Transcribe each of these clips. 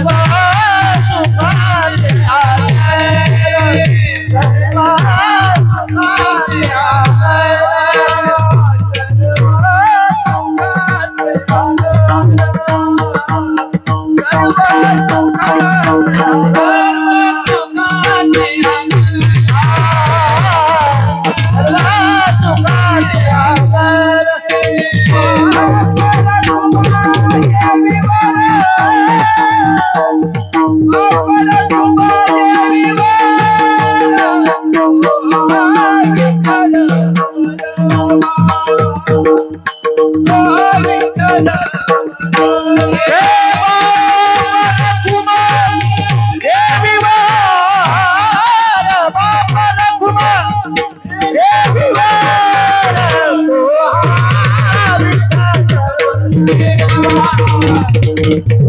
Bye. Bye.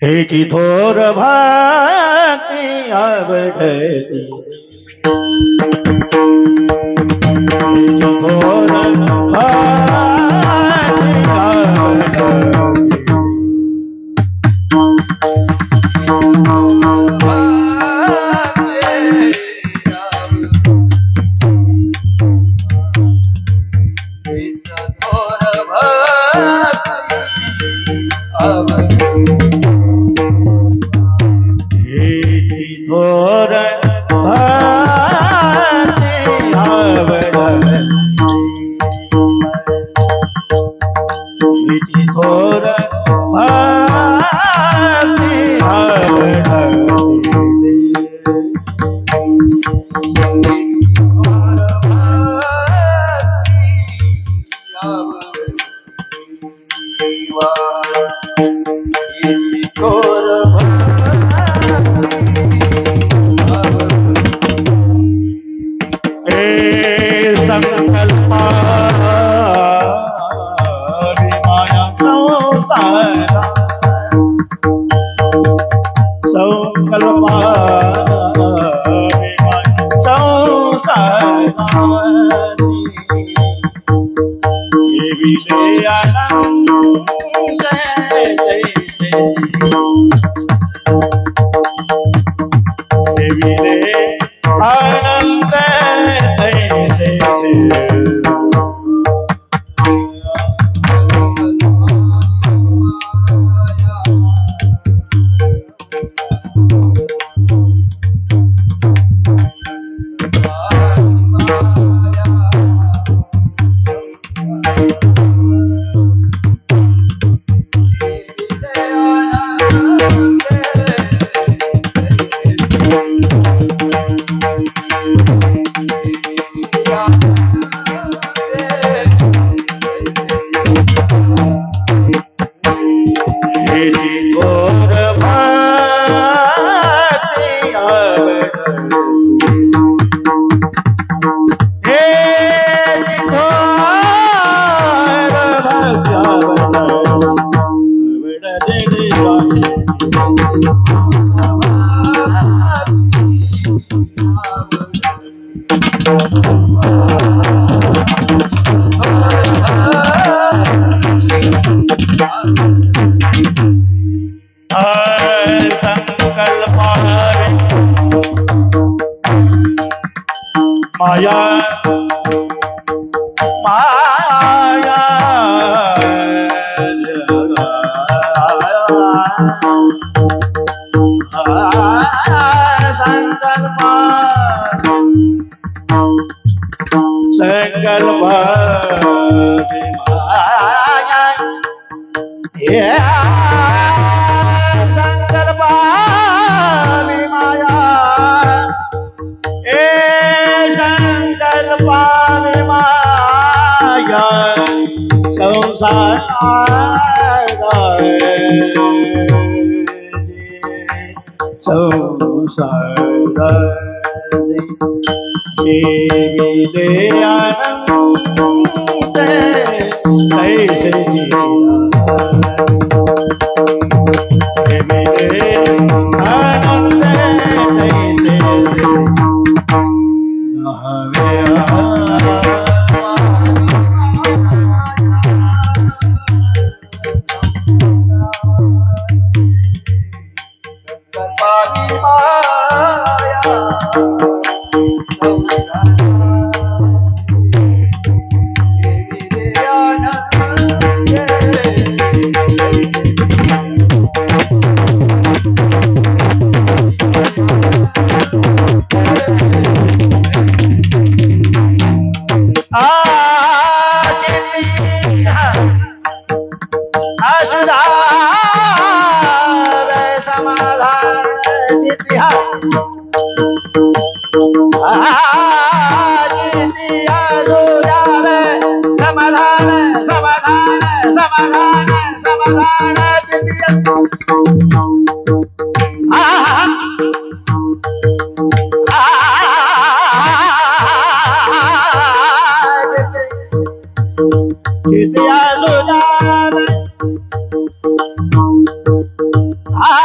हेची थोर भक्ति आवडती, हेची थोर भक्ति माया माया संकल्प संकल्प माया संकल्प माया Ah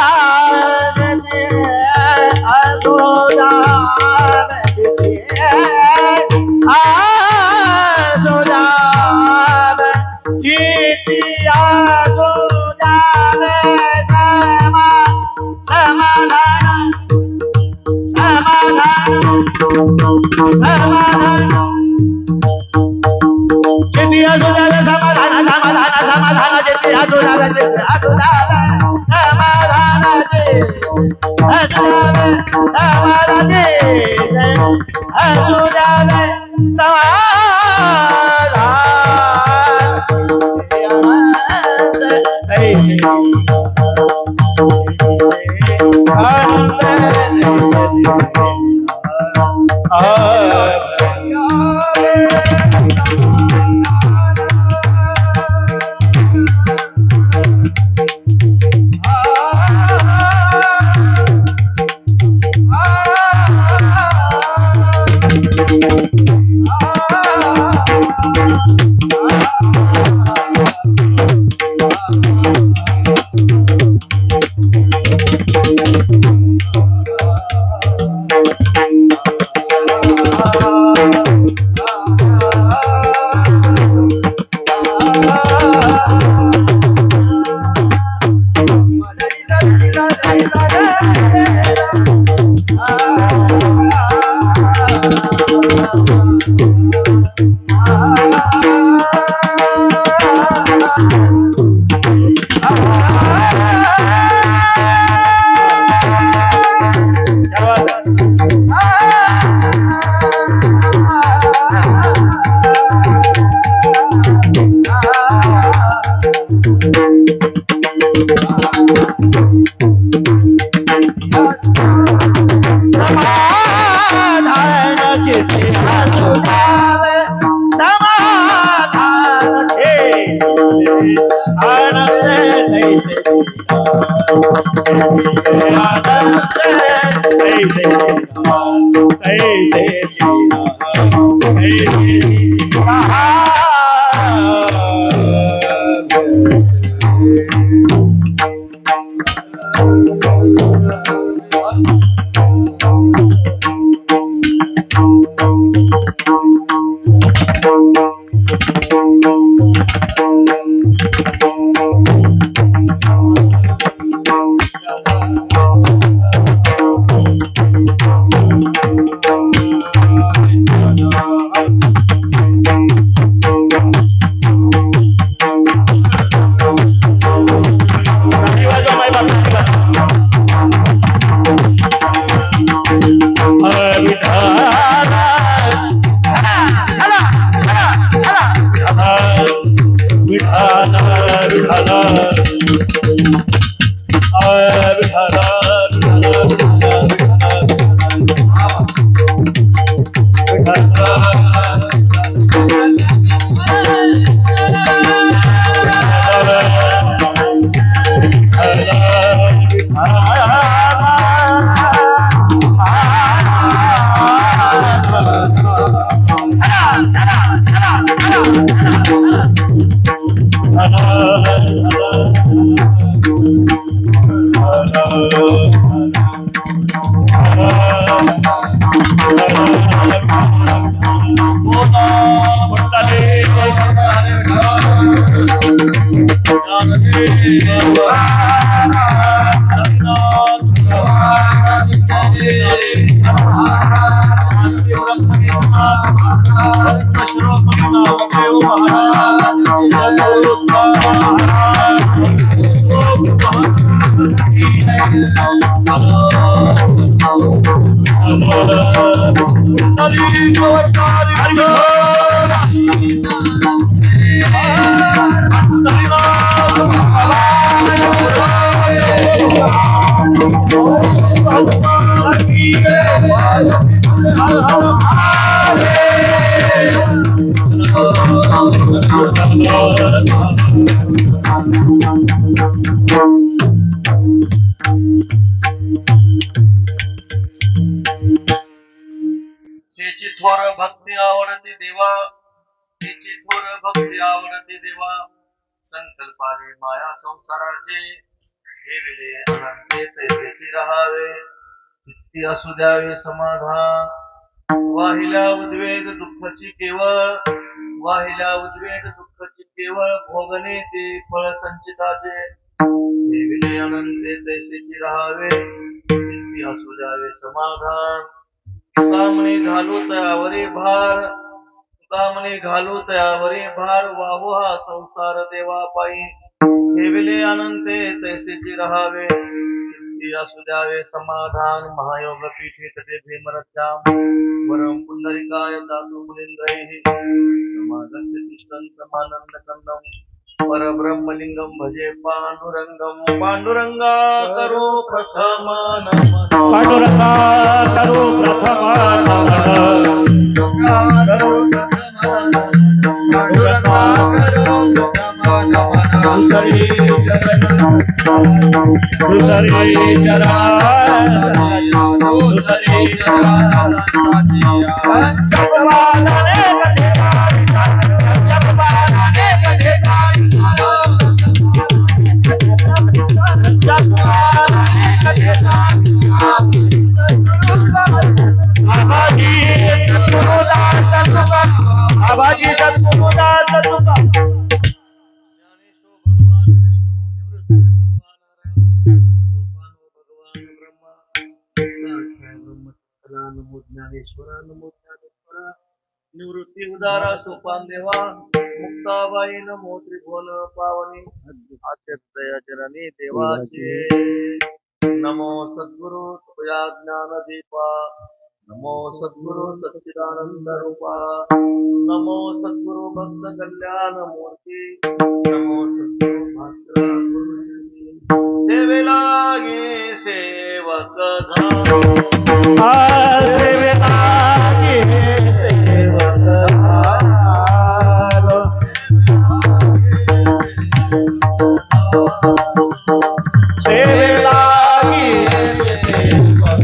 संकल्पाने माया संसाराचे ठेविले अनंते तैसेची राहावे चित्ती असू द्यावे समाधान वाहिल्या उद्वेग दुःखाची केवळ भोगणे ते फळ संचिताचे ठेविले अनंते तैसेची राहावे चित्ती असू द्यावे समाधान कामने घालू तयावरी भार वाहू हा संसार देवा पायी ठेविले अनंते तैसेची राहावे चित्ती असू द्यावे समाधान महायोग पीठे तटे भीमरथ्याम वरम पुंडरिकाय दातु मुनींद्रैः समागत्य तिष्ठन्त मानंद कंदम परब्रह्मलिंगम भजे पांडुरंगा करो प्रथम नमः पांडुरंगा करो प्रथम नमः निवृत्ती उदारा सोपान देवा मुक्ताबाई नमो त्रिभुवन पावनी आद्यत्रय जननी देवाची नमो सद्गुरु तुझ्या ज्ञान दीपा नमो सद्गुरु सच्चिदानंद रूपा नमो सद्गुरु भक्त कल्याण मूर्ती नमो सद्गुरु भास्कर गुरुजी सेवेला गे सेवक झालो सेवेला गे सेवक झालो सेवेला गे सेवक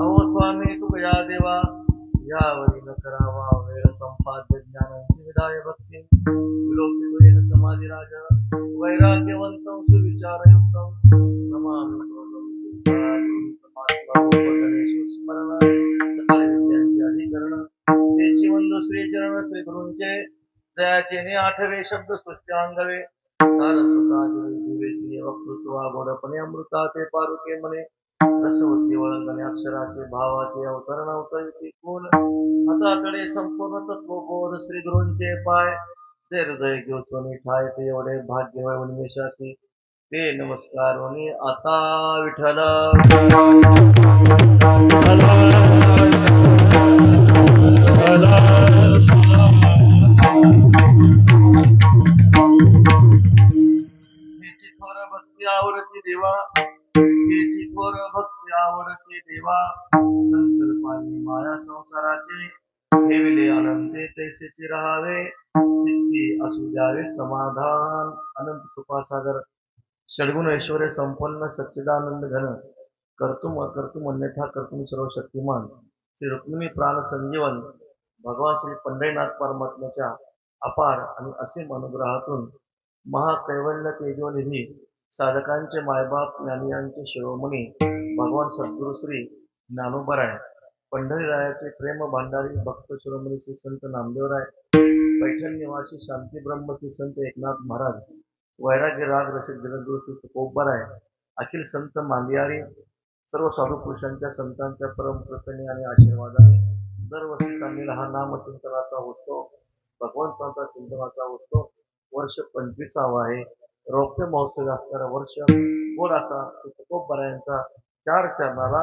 अहो स्वामी तुझ्या देवा यावरी न करावा वेळ संपाद्य ज्ञानांची विदाय भक्ती विलोकित समाधी राजा वैराग्यवंतं सुविचारयुक्तं नमामि स्मरण सकल विद्यांचे अधिकरण तेची वंदो श्रीचरण श्री गुरूंचे दयाचे ने आठवे शब्द सृष्ट्यांगवे सारस्वता जीवे श्री वक्तृत्वा गोडपणे अमृता ते पारुके मने रसवती वळंगणे अक्षराचे भावाचे अवतरण अवतरती कोण हाताकडे संपूर्ण तत्वबोध श्री गुरूंचे पाय ते हृदय घेऊ सोनी ठाय ते एवढे भाग्य उन्मेषाचे ते नमस्कार वनी आता विठ्ठल भक्ती आवडती देवा हेची थोर भक्ती आवडती देवा संकल्पानी माया संसाराचे ठेविले अनंते तैसेचे राहावे तिथे असू द्यावे समाधान अनंत कृपासागर षडगुण ऐश्वर्य संपन्न सच्चिदानंद घन कर्तुम अकर्तुम अन्यथा कर्तुम सर्व शक्तिमान श्री रुक्मिणी प्राण संजीवन भगवान श्री पंढरीनाथ परमात्म्याच्या अपार आणि असीम अनुग्रहातून महाकैवल्य तेजोनिधी साधकांचे मायबाप ज्ञानियांचे शिरोमणी भगवान सद्गुरु श्री ज्ञानोबराय पंढरीरायाचे प्रेम भांडारी भक्त शिरोमणी श्री संत नामदेवराय पैठण निवासी शांती ब्रह्म श्री संत एकनाथ महाराज वैराग्य राग रसिक जगद्गुरु श्री तुकोबराय अखिल संत मांदियारी सर्व साधू पुरुषांच्या संतांच्या परम कृपेने आणि आशीर्वादाने दरवर्षी चाललेला हा नामचिंतनाचा उत्सव भगवंतांचा चिंतनाचा उत्सव वर्ष 25वा आहे. रौप्य महोत्सव असणारा वर्ष गोड असा तुकोबरायांचा 4 चरणाला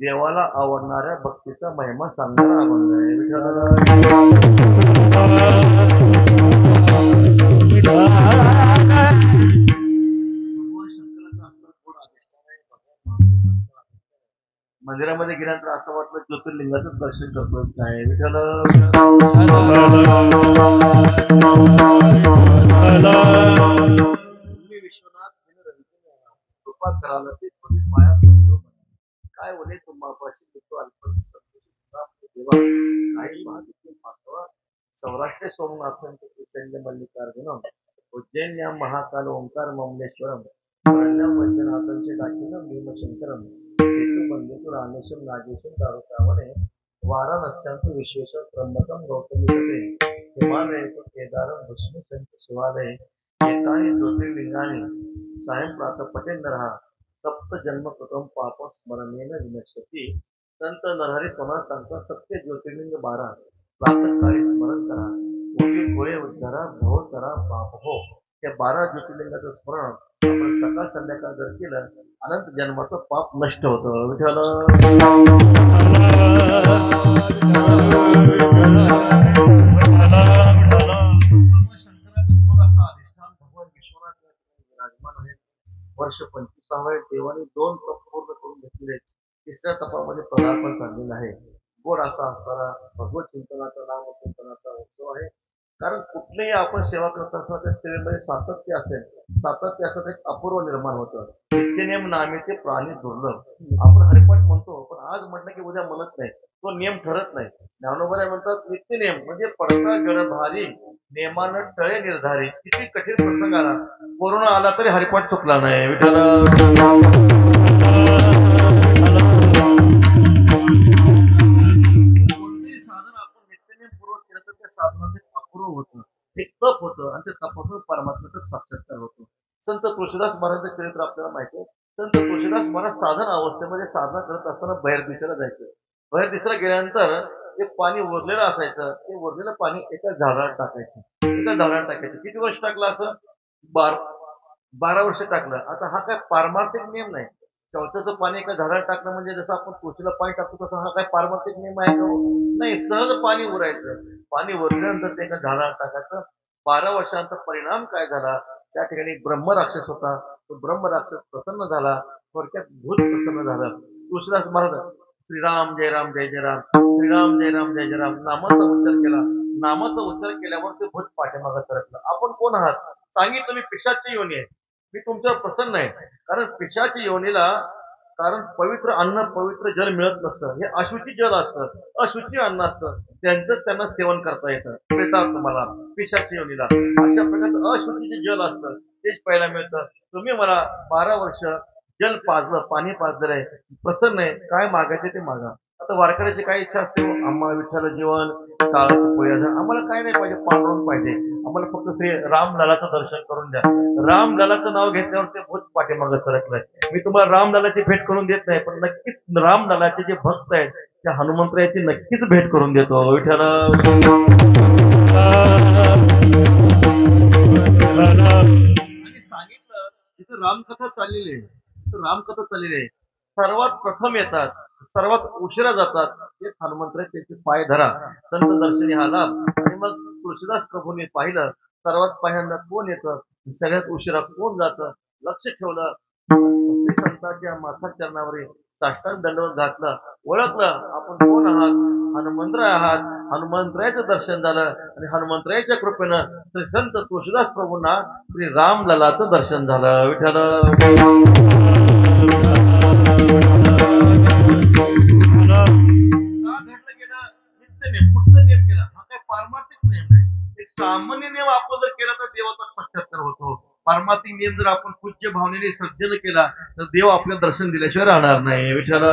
देवाला आवडणाऱ्या भक्तीचा महिमा सांगणारा अभंग आहे. मंदिरामध्ये गेल्यानंतर असं वाटलं ज्योतिर्लिंगाचं दर्शन करतोय काय. विठ्ठल विश्वनाथ कृपा करायला ते पाया पडलो काय बोले तुम्हापाशी देवा काही महादेव सौराष्ट्र सोमनाथांचे सैन्य मल्लिकार्जुन उज्जैन्यां महाकाल ओंकार ममलेश्वरम शरण्यं वैद्यनाथांचे दाखिनं भीमशंकरम सेतु बंधुतु रामेशम नागेशम दारुकावने वाराणस्यांतु विश्वेशम त्र्यंबकम गौतमी तटे हिमालयतु केदारम भस्मी संत शिवालय एतानि ज्योतिर्लिंगानि सायं प्रातः पठेन् नरः सप्त जन्म कृतं पाप स्मरणेन विनश्यति. संत नरहरी सोनार सांगतात सत्य ज्योतिर्लिंग 12 प्रातःकाळी स्मरण करा, कोटी गोळे उद्धारा भव करा पाप हो. त्या 12 ज्योतिर्लिंगाचं स्मरण आपण सकाळ संध्याकाळ जर केलं अनंत जन्माचं पाप नष्ट होतं. विठ्ठल शंकराचं थोर असा अधिष्ठान भगवान विश्वनाथ विराजमान आहे. वर्ष 25 देवाने 2 तप पूर्ण करून घेतलेले आहेत. तिसऱ्या तपामध्ये पदार्पण चाललेलं आहे. गोड असा असणारा भगवत चिंतनाचा नाम चिंतनाचा उत्सव आहे. कारण कुठलीही आपण सेवा करत असताना त्या सेवेमध्ये सातत्य असेल, सातत्य असं एक अपूर्व निर्माण होतं. नित्यनेम नामे ते प्राणी दुर्लभ. आपण हरिपाठ म्हणतो पण आज म्हटलं की उद्या म्हणत नाही, तो नियम ठरत नाही. ज्ञानोबा म्हणतात नित्यनेम म्हणजे पडता गड भारी नेमानं टळे निर्धारी. किती कठीण प्रसंग आला, कोरोना आला तरी हरिपाठ चुकला नाही. विठ्ठल कोणतेही साधन आपण नित्यनेम पूर्वक केलं तर त्या साधनाचं अपूर्व होतं, एक तप होतं आणि त्या तपासून परमात्म्याचा साक्षात्कार होतो. संत तुळशीदास महाराजांचं चरित्र आपल्याला माहिती आहे. संत तुळशीदास महाराज साधन अवस्थेमध्ये साधना करत असताना बाहेर दिशेला जायचं. बाहेर दिशेला गेल्यानंतर एक पाणी उरलेलं असायचं, ते उरलेलं पाणी एका झाडाला टाकायचं. एका झाडाला टाकायचं. किती वर्ष टाकलं असं? 12 वर्ष टाकलं. आता हा काय पारमार्थिक नियम नाही. शौचाचं पाणी एका झाडाला टाकणं म्हणजे जसं आपण तुळशीला पाणी टाकतो तसं हा काय पारमार्थिक नियम आहे का? नाही, सहज पाणी उरायचं. पाणी उरल्यानंतर ते एका झाडाला टाकायचं. 12 वर्षांचा परिणाम काय झाला? त्या ठिकाणी ब्रह्मराक्षस होता, तो ब्रह्मराक्षस प्रसन्न झाला. थोडक्यात भूत प्रसन्न झालं. तुळशीदास महाराज श्रीराम जय राम जय जय राम, श्रीराम जय राम जय जय राम नामाचा उच्चार केला. नामाचा उच्चार केल्यावर ते भूत पाठीमागं सरकलं. आपण कोण आहात? सांगितलं मी पिशाची योनी आहे, मी तुमच्यावर प्रसन्न आहे. कारण पिशाची योनीला कारण पवित्र अन्न पवित्र जल मिळत नसतं. हे अशुची जल असतं, अशुची अन्न असतं, त्यांचं त्यांना सेवन करता येतं. मिळतात तुम्हाला पिशाची योनीला अशा प्रकारचं अशुची जे जल असतं तेच पहिला मिळतं. तुम्ही मला 12 वर्ष जल पाजलं, पाणी पाजलेलं आहे, प्रसन्न आहे, काय मागायचे ते मागा. आता वारकऱ्याची काय इच्छा असते? आम्हाला विठ्ठल जीवन काळाची पोळी आम्हाला काय नाही पाहिजे, पांडुरंग पाहिजे आम्हाला, फक्त श्री रामलालाचं दर्शन करून द्या. रामलालाचं नाव घेतल्यावर ते भूत पाठीमागं सरकलंय. मी तुम्हाला रामलालाची भेट करून देत नाही, पण नक्कीच रामलालाचे जे भक्त आहेत त्या हनुमंतरायाची नक्कीच भेट करून देतो. विठ्ठल आणि सांगितलं तिथं रामकथा चाललेली आहे. रामकथा चाललेली आहे. सर्वात प्रथम येतात, सर्वात उशिरा जातात ते हनुमंतराय, त्याचे पाय धरा, संत दर्शनी हा लाभ. आणि मग तुळशीदास प्रभूंनी पाहिलं सर्वात पहिल्यांदा कोण येतं, सगळ्यात उशिरा कोण जातं, लक्ष ठेवलं. संतांच्या माथा चरणावर साष्टांग दंडवत घातलं, ओळखलं आपण कोण आहात, हनुमंतराय आहात. हनुमंतरायाचं दर्शन झालं आणि हनुमंतरायाच्या कृपेनं श्री संत तुळशीदास प्रभूंना श्री रामललाचं दर्शन झालं. विठ्ठल घडलं गेलं नित्य नियम, फक्त नियम केला. हा काही पारमार्थिक नियम नाही. एक सामान्य नियम आपण जर केला तर देवाचा साक्षात्कार होतो. पारमार्थिक नियम जर आपण पूज्य भावनेने श्रद्धेनं केला तर देव आपल्याला दर्शन दिल्याशिवाय राहणार नाही. विठ्ठल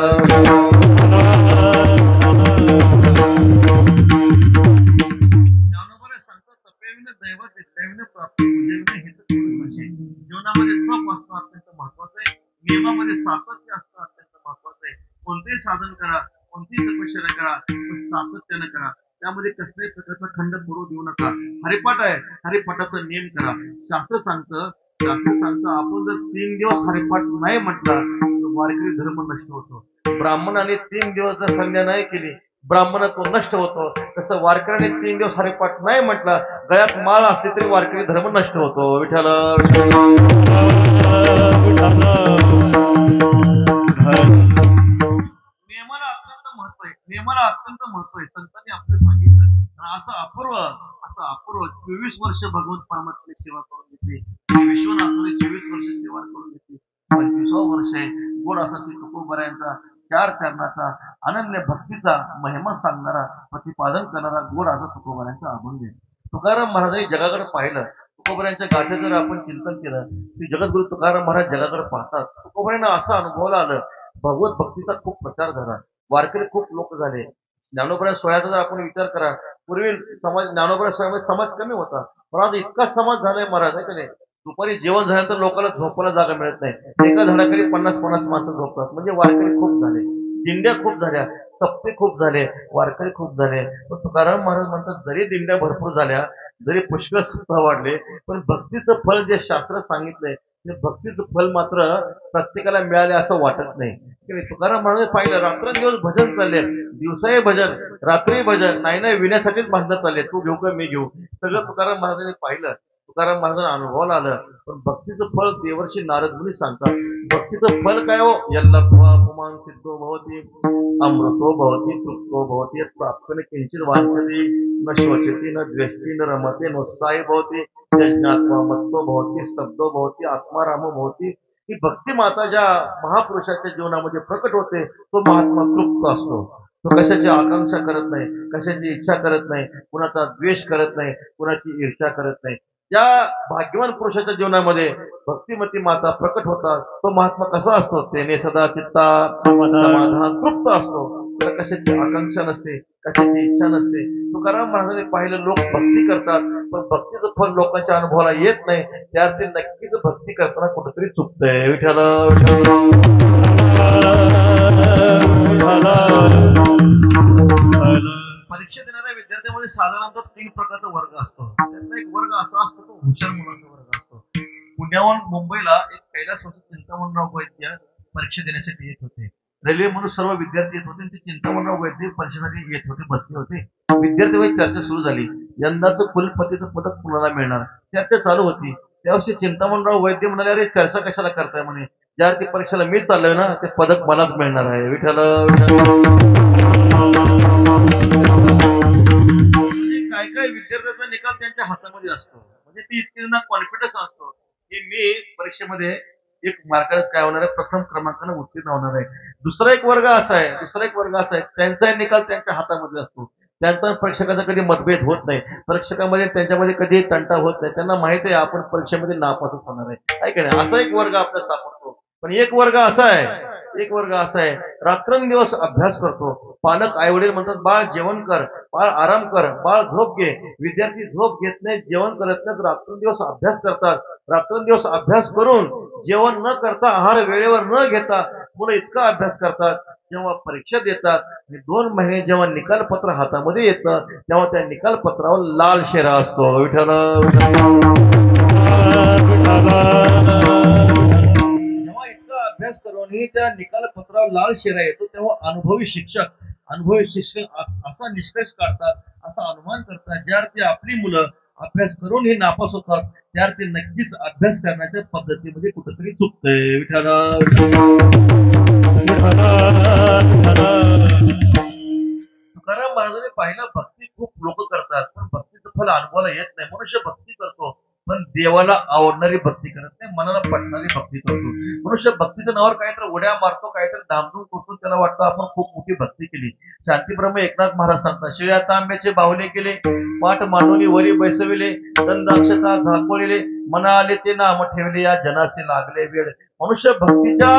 ज्ञानोबा सांगतात तपेविने दैवत दैविने प्राप्ती पूजेविने हित जीवनामध्ये तप असणं अत्यंत महत्वाचं आहे. नियमामध्ये सातत्य असणं अत्यंत महत्वाचं आहे. कोणतेही साधन करा, कोणतीही तपश्चर्या करा, पण सातत्यानं करा. त्यामध्ये कसल्याही प्रकारचा खंड पडू देऊ नका. हरिपाठ आहे, हरिपाठाचा नियम करा. शास्त्र सांगतं आपण जर 3 दिवस हरिपाठ नाही म्हटला तर वारकरी धर्म नष्ट होतो. ब्राह्मणाने 3 दिवस जर संध्या नाही केली ब्राह्मणत्व नष्ट होतो. तसं वारकऱ्याने 3 दिवस हरिपाठ नाही म्हटला, गळ्यात माळ असली तरी वारकरी धर्म नष्ट होतो. विठ्ठल नियमाला अत्यंत महत्व आहे, नियमाला अत्यंत महत्व आहे. संतांनी आपल्याला सांगितलं. असं अपूर्व 24 वर्ष भगवंत परमात्म्याची सेवा करून घेतली. विश्वनाथाने 24 वर्ष सेवा करून घेतली. 25वं वर्ष आहे. गोड असा श्री तुकोबारायांचा 4 चरणाचा अनन्य भक्तीचा महिमा सांगणारा, प्रतिपादन करणारा गोड असा तुकोबारायांचा अभंग आहे. तुकाराम महाराजांनी जगाकडे पाहिलं. तुकोबऱ्यांच्या गाथेचं जर आपण चिंतन केलं की जगद्गुरु तुकाराम महाराज जगाकडे पाहतात. तुकोबऱ्यांना असं अनुभवलं आलं, भगवत भक्तीचा खूप प्रचार झाला, वारकरी खूप लोक झाले. ज्ञानोबऱ्या सोहळ्याचा जर आपण विचार करा, पूर्वी समाज ज्ञानोबऱ्या सोहळ्यामध्ये समाज कमी होता, पण आज इतका समाज झालाय महाराज आहे का नाही. दुपारी जेवण झाल्यानंतर लोकांना झोपायला जागा मिळत नाही, एका झाडाखाली 50-50 माणसं झोपतात. म्हणजे वारकरी खूप झाले, दिंड्या खूप झाल्या, सप्ते खूप झाले, वारकरी खूप झाले. पण तुकाराम महाराज म्हणतात, जरी दिंड्या भरपूर झाल्या, जरी पुष्कळ सप्ताह वाढले, पण भक्तीचं फल जे शास्त्रात सांगितलंय ते भक्तीचं फल मात्र प्रत्येकाला मिळाले असं वाटत नाही. तुकाराम महाराज पाहिलं, रात्रंदिवस भजन चालले, दिवसाही भजन, रात्री भजन, नाही विण्यासाठीच भांडणं चालले, तू घेऊ का मी घेऊ, सगळं तुकाराम महाराजांनी पाहिलं, तुकाराम महाराजांना अनुभवाला आलं. पण भक्तीचं फळ देवर्षी नारद मुनी सांगतात. भक्तीचं फल काय हो? यल्लभ्वा पुमान् सिद्धो भवति अमृतो भवति तृप्तो भवति यत् प्राप्तेन किंचित् वाञ्छति न शोचति न द्वेष्टि न रमते नोत्साही भवति यज्ञात्मा मत्तो भवति स्तब्धो भवति आत्मारामो भवति. ही भक्ती माता ज्या महापुरुषाच्या जीवनामध्ये प्रकट होते, तो महात्मा तृप्त असतो. तो कशाची आकांक्षा करत नाही, कशाची इच्छा करत नाही, कुणाचा द्वेष करत नाही, कुणाची ईर्ष्या करत नाही. ज्या भाग्यवान पुरुषाच्या जीवनामध्ये भक्तिमती माता प्रकट होतात, तो महात्मा कसा असतो? त्याने सदा चित्ता समाधान तृप्त असतो. त्याला कशाची आकांक्षा नसते, कशाची इच्छा नसते. तुकाराम महाराजांनी पाहिलं, लोक भक्ती करतात, पण भक्तीचं फल लोकांच्या अनुभवाला येत नाही. त्यात ते नक्कीच भक्ती करताना कुठेतरी चुकतंय. विठ्ठल परीक्षा देणाऱ्या विद्यार्थ्यांमध्ये साधारणतः 3 प्रकारचा वर्ग असतो. त्यातला एक वर्ग असा असतो, तो हुशार मुलांचा वर्ग असतो. पुण्याहून मुंबईला एक कैलास चिंतामणराव वैद्य परीक्षा देण्यासाठी येत होते. रेल्वे म्हणून सर्व विद्यार्थी येत होते, ते चिंतामणराव वैद्य परीक्षेसाठी येत होते, बसले होते. विद्यार्थ्यांमध्ये चर्चा सुरू झाली, यंदाचं कुलपतीचं पदक कुणाला मिळणार. चर्चा चालू होती. त्यावर्षी चिंतामणराव वैद्य म्हणाले, अरे चर्चा कशाला करताय म्हणे, ज्या ती परीक्षेला मी चाललोय ना, ते पदक मलाच मिळणार आहे. विठ्ठल काय काय विद्यार्थ्याचा निकाल त्यांच्या हातामध्ये असतो. म्हणजे ती इतकी त्यांना कॉन्फिडन्स असतो की मी परीक्षेमध्ये एक मार्कानेच काय होणार आहे, प्रथम क्रमांकाने उत्तीर्ण होणार आहे. दुसरा एक वर्ग असा आहे, त्यांचा निकाल त्यांच्या हातामध्ये असतो. त्यांचा परीक्षकाचा कधी मतभेद होत नाही, परीक्षकामध्ये त्यांच्यामध्ये कधी तंटा होत नाही. त्यांना माहिती आहे आपण परीक्षेमध्ये नापासच होणार आहे का नाही. असा एक वर्ग आपल्याला सापडतो. पण एक वर्ग असा आहे, रात्रंदिवस अभ्यास करतो. पालक आई वडील म्हणतात, बाळ जेवण कर, बाळ आराम कर, बाळ झोप घे. विद्यार्थी झोप घेत नाही, जेवण करत नाहीत, रात्रंदिवस अभ्यास करतात. रात्रंदिवस अभ्यास करून जेवण न करता, आहार वेळेवर न घेता मुलं इतका अभ्यास करतात. जेव्हा परीक्षा देतात आणि 2 महिने जेव्हा निकाल पत्र हातामध्ये येतं, तेव्हा त्या निकाल पत्रावर लाल शेरा असतो. विठ्ठल अभ्यास करूनही त्या निकाल पत्रावर लाल शेरा येतो, तेव्हा अनुभवी शिक्षक असा निष्कर्ष काढतात, असा अनुमान करतात, ज्यार्थी आपली मुलं अभ्यास करून हे नापास होतात, त्यार्थी नक्कीच अभ्यास करण्याच्या पद्धतीमध्ये कुठेतरी चुकतंय. विठ्ठल तुकाराम महाराजांनी पाहिलं, भक्ती खूप लोक करतात, पण भक्तीचं फल अनुभवाला येत नाही. मनुष्य भक्ती करतो, पण देवाला आवडणारी भक्ती करत नाही, मनाला पटणारी भक्ती करतो. मनुष्य भक्तीच्या नावावर काहीतरी उड्या मारतो, काहीतरी धामधूम करतो, त्याला वाटतं आपण खूप मोठी भक्ती केली. शांतीब्रह्म एकनाथ महाराज सांगतात, शिळ्या तांब्याचे बाहुले केले, पाठ मांडून वरी बैसविले, दंदाक्षता झाकोळिले, मना आले ते नाम ठेवले, या जनासे लागले वेळ. मनुष्य भक्तीच्या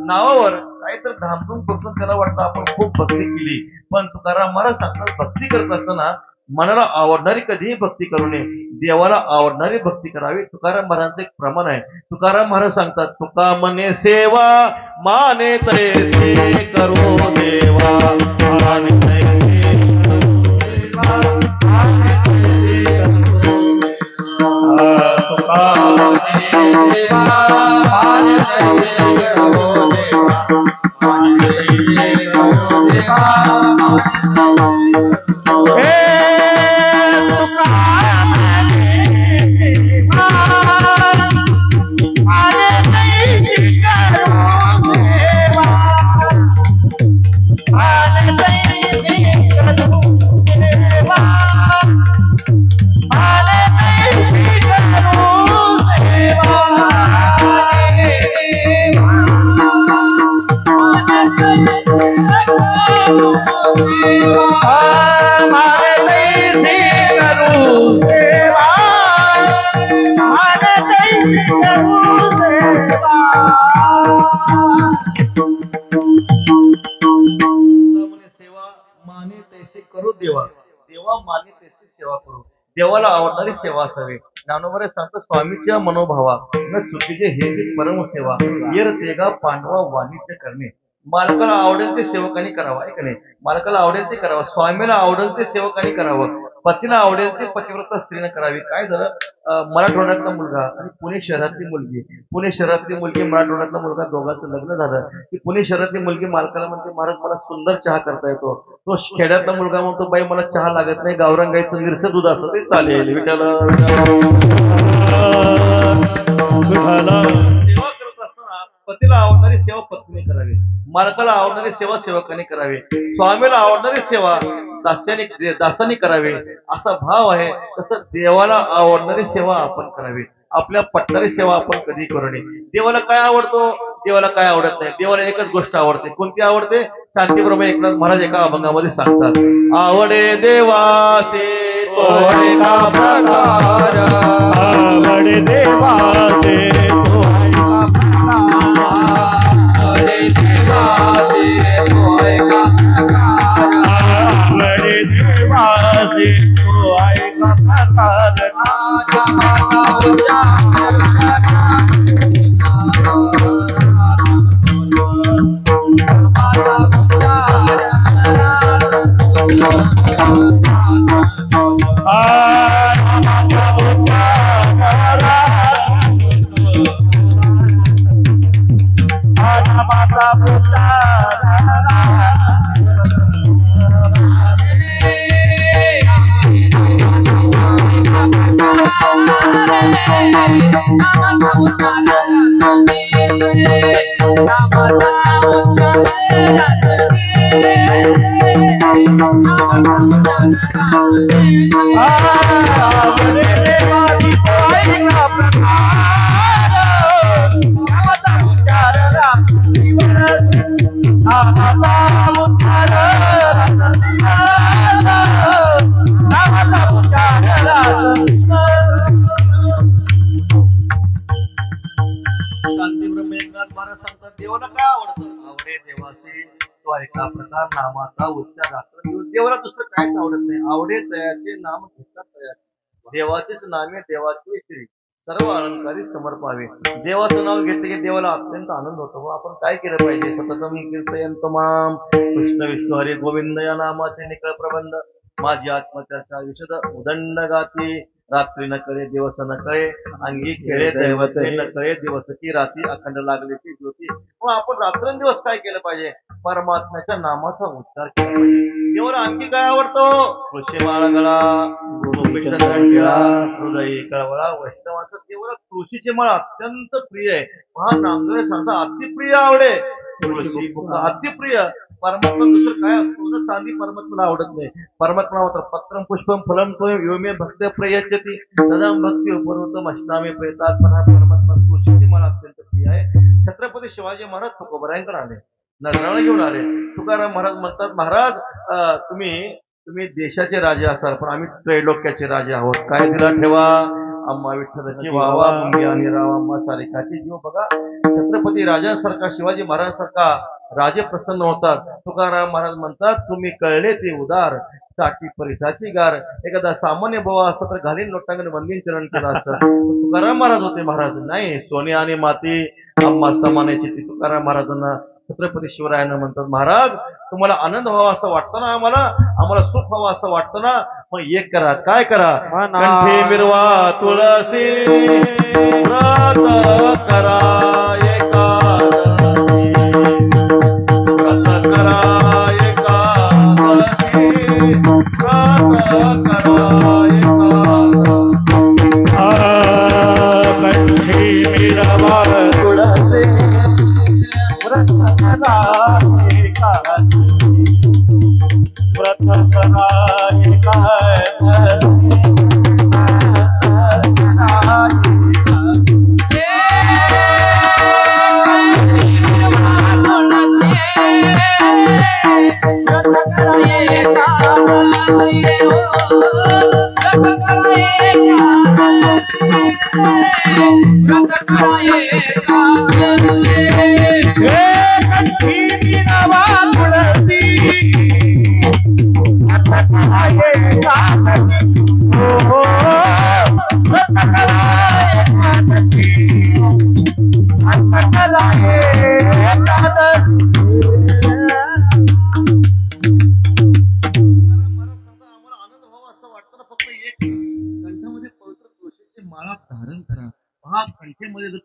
नावावर काहीतरी धामधूम करतो, त्याला वाटतं आपण खूप भक्ती केली. पण तुकाराम महाराज सांगतात, भक्ती करत असताना मनाला आवडणारी कधीही भक्ती करू नये, देवाला आवडणारी भक्ती करावी. तुकाराम महाराजांचं एक प्रमाण आहे. तुकाराम महाराज सांगतात, तुका मने सेवा माने तैसे करो देवा, माने तैसे आवडणारी सेवा असावी. ज्ञानोबा सांगतो स्वामीच्या मनोभावा न चुकीचे हेची परमसेवा येर तेगा पांडवा वाणिज्य करणे. मालकाला आवडेल ते सेवकांनी करावं आहे का नाही. मालकाला आवडेल ते करावं, स्वामीला आवडेल ते सेवकांनी करावं, पतीला आवडेल ते पतिव्रता स्त्रीनं करावी. काय झालं, मराठवाड्यातला मुलगा आणि पुणे शहरातली मुलगी, पुणे शहरातली मुलगी मराठवाड्यातला मुलगा, दोघांचं लग्न झालं की पुणे शहरातली मुलगी मालकाला म्हणते महाराज मला सुंदर चहा करता येतो. तो खेड्यातला मुलगा म्हणतो बाई मला चहा लागत नाही, गावरान गाईचं निरसं दूध असतं ते चालेल. सेवा करत असताना पतीला आवडणारी सेवा पत्नीने करावी, मालकाला आवडणारी सेवा सेवकाने करावी, स्वामीला आवडणारी सेवा दासाने करावी असा भाव आहे. तसं देवाला आवडणारी सेवा आपण करावी, आपल्या पटणारी सेवा आपण कधी करू नये. देवाला काय आवडतो, देवाला काय आवडत नाही. देवाला एकच गोष्ट आवडते. कोणती आवडते? शांतीप्रभू एकनाथ महाराज एका अभंगामध्ये सांगतात, आवडे देवासे तो एका प्रकार, आवडे देवासे तो एका नामाचा उच्चार रात्र. देवाला दुसरं काहीच आवडत नाही. आवडे तयाचे नाम घेतात तयाचे, देवाचेच नामे देवाचे श्री सर्व अलंकारी समर्पावे. देवाचं नाव घेतलं की देवाला अत्यंत आनंद होतो. आपण काय केलं पाहिजे? सततम कीर्तयन तमाम कृष्ण विष्णू हरे गोविंद या नामाचे निकळ प्रबंध, माझी आत्मचर्चा विशद उदंड गाती, रात्री न कळे दिवस न कळे, अंगी खेळे दैवत न कळे, दिवस की रात्री अखंड लागलेची ज्योती. मग आपण रात्रंदिवस काय केलं पाहिजे? परमात्म्याच्या नामाचा उच्चार केला पाहिजे. देवाला आणखी काय आवडतो? तुळशी माळ गळा, हृदयी कळवळा, वैष्णवाचा देवाला तुळशीची माळ अत्यंत प्रिय आहे. हा नामदेव सांगता अतिप्रिय आवडे तुळशी अतिप्रिय. परमात्मा दुसरं काय असतो? चांदी परमात्म्याला आवडत नाही. परमात्मा मात्र पत्रम पुष्पम फलम त्वं यो मे भक्त प्रयच्छति तदा भक्ती उपरोतम अष्टामे प्रयतात. परमात्मा तुळशीची मला अत्यंत प्रिय आहे. छत्रपती शिवाजी महाराज तुकोबरायांकडे आले, नजराला घेऊन आले. तुकाराम महाराज म्हणतात, महाराज तुम्ही देशाचे राजे असाल पण आम्ही त्रैलोक्याचे राजे आहोत. काय दिला ठेवा? अम्मा विठ्ठलाची वावा, मुंगी आणि राव अम्मा सारिकाची जीव. बघा, छत्रपती राजांसारखा शिवाजी महाराजांसारखा राजे प्रसन्न होतात. तुकाराम महाराज म्हणतात, तुम्ही कळले ते उदार, साठी परिसाची गार. एखादा सामान्य बाबा असता तर घालीन लोटांगण वंदीन चरण केलं असतं. तुकाराम महाराज होते महाराज नाही. सोने आणि माती अम्मा समानाची ती. तुकाराम महाराजांना छत्रपती शिवरायांना म्हणतात, महाराज तुम्हाला आनंद व्हावा असं वाटतं ना, आम्हाला सुख व्हावं असं वाटतं ना, मग एक करा. काय करा? कंठी मिरवा तुळसी व्रत करा, एकादशी व्रत करा, एकादशी व्रत करा, कंठी मिरवा तुळसी व्रत करा, व्रत करा, oh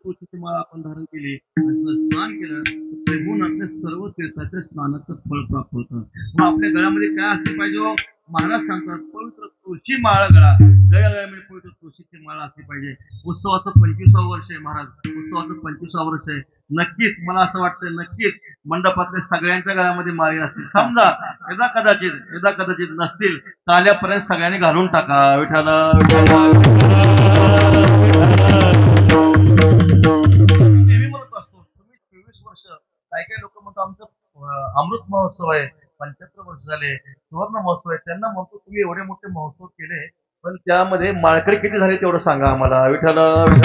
तुळशीची माळ आपण धारण केली आणि स्नान केलं तर तेहून आपल्या सर्व तीर्थाच्या स्नानाचं फळ प्राप्त होतं. मग आपल्या गळ्यामध्ये काय असले पाहिजे हो? महाराज सांगतात पवित्र तुळशी माळ गळा, गळ्यामध्ये पवित्र तुळशीची माळ असली पाहिजे. उत्सवाचं 25वं वर्ष आहे महाराज, उत्सवाचं 25वं वर्ष आहे. नक्कीच मला असं वाटतं, नक्कीच मंडपातल्या सगळ्यांच्या गळ्यामध्ये माळी असतील. समजा यदा कदाचित नसतील तर आल्यापर्यंत सगळ्यांनी घालून टाका. विठाला नेहमी म्हणत असतो तुम्ही 24 वर्ष, काही काही लोक म्हणतात आमचं अमृत महोत्सव आहे, 75 वर्ष झाले, सुवर्ण महोत्सव आहे, त्यांना म्हणतो तुम्ही एवढे मोठे महोत्सव केले पण त्यामध्ये माळकरी किती झाले तेवढं सांगा आम्हाला. विठ्ठल आपल्या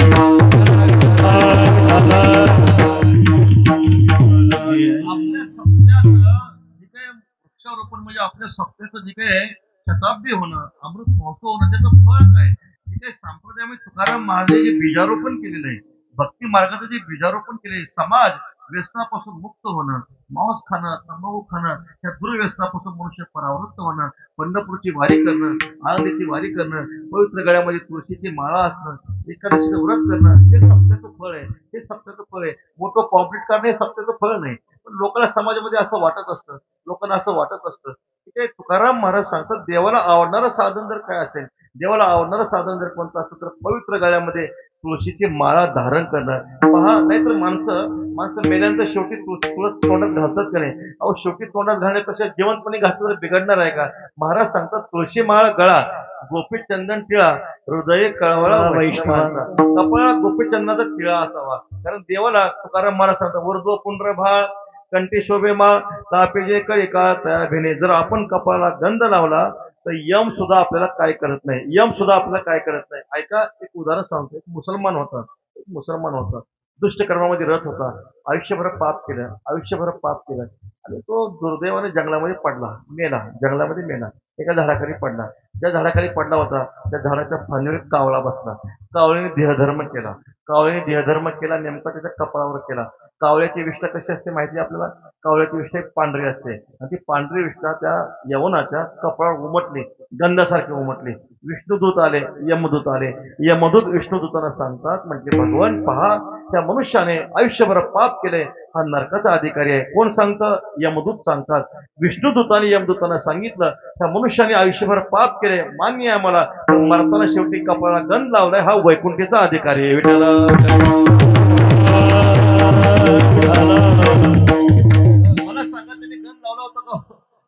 सप्त्यात जे काही वृक्षारोपण म्हणजे आपल्या सप्त्याचं जे काही शताब्दी होणं, अमृत महोत्सव होणं, त्याचं फळ काय? जे काही संप्रदायामध्ये तुकाराम महाराजांनी जे बीजारोपण केलेलं आहे, भक्ती मार्गाचं जे बीजारोपण केले, समाज व्यसनापासून मुक्त होणं, मांस खाणं, तंबाखू खाणं, त्या दुर्व्यसनापासून मनुष्य परावृत्त होणं, पंढरपूरची वारी करणं, आळंदीची वारी करणं, पवित्र गळ्यामध्ये तुळशीची माळा असणं, एकादशीचं व्रत करणं, हे सप्त्याचं फळ आहे. हे सप्त्याचं फळ आहे. मोठं कॉम्प्लीट करणं हे सप्त्याचं फळ नाही. पण लोकांना समाजामध्ये असं वाटत असतं, लोकांना असं वाटत असतं की ते तुकाराम महाराज सांगतात देवाला आवडणारं साधन जर काय असेल, देवाला आवडणारं साधन जर कोणतं असेल तर पवित्र गळ्यामध्ये तुळशीची माळा धारण करणं. पहा, नाहीतर माणसं मेल्यानंतर शेवटी तुळस तोंडात घालतात का नाही? अहो, शेवटी तोंडात घालण्यापेक्षा जेवणपणे घातलं तर बिघडणार आहे का? महाराज सांगतात तुळशी माळ गळा, गोपी चंदन टिळा, हृदय कळवळा वैष्णवांचा. कपाळात गोपी चंदनाचा टिळा असावा. कारण देवाला तुकाराम महाराज सांगतात वर्धो पुंड्र भाळ, कंठी शोभे माळ, तापेजे कळी काळ तया भेणे. जर आपण कपाळाला गंध लावला तर यम सुद्धा आपल्याला काय करत नाही, यम सुद्धा आपल्याला काय करत नाही. ऐका, एक उदाहरण सांगतो. एक मुसलमान होता, दुष्ट कर्मामध्ये रत होता, आयुष्यभर पाप केलं आणि तो दुर्दैवाने जंगलामध्ये पडला, जंगलामध्ये मेला. एका झाडाखाली पडला. ज्या झाडाखाली पडला होता त्या झाडाच्या फांदीवर एक कावळा बसला. कावळ्याने देहधर्म केला, नेमका त्याच्या कपाळावर केला. कावळ्याची विष्ठा कशी असते माहिती आपल्याला? कावळ्याची विष्ठा एक पांढरी असते आणि ती पांढरी विष्ठा त्या यवनाच्या कपाळावर उमटली, गंधासारखी उमटली. विष्णुदूत आले, यमदूत विष्णुदूतांना सांगतात, म्हणजे भगवान पहा, त्या मनुष्याने आयुष्यभर पाप केले, हा नरकाचा अधिकारी आहे. कोण सांगतं? यमदूत सांगतात. विष्णुदूताने यमदूतांना सांगितलं त्या मनुष्याने आयुष्यभर पाप केले, मान्य आहे मला, पण मरताना शेवटी कपाळाला गंध लावलाय, हा वैकुंठीचा अधिकारी आहे. विठ्ठल मला सांगा, त्याने गंध लावला होता का?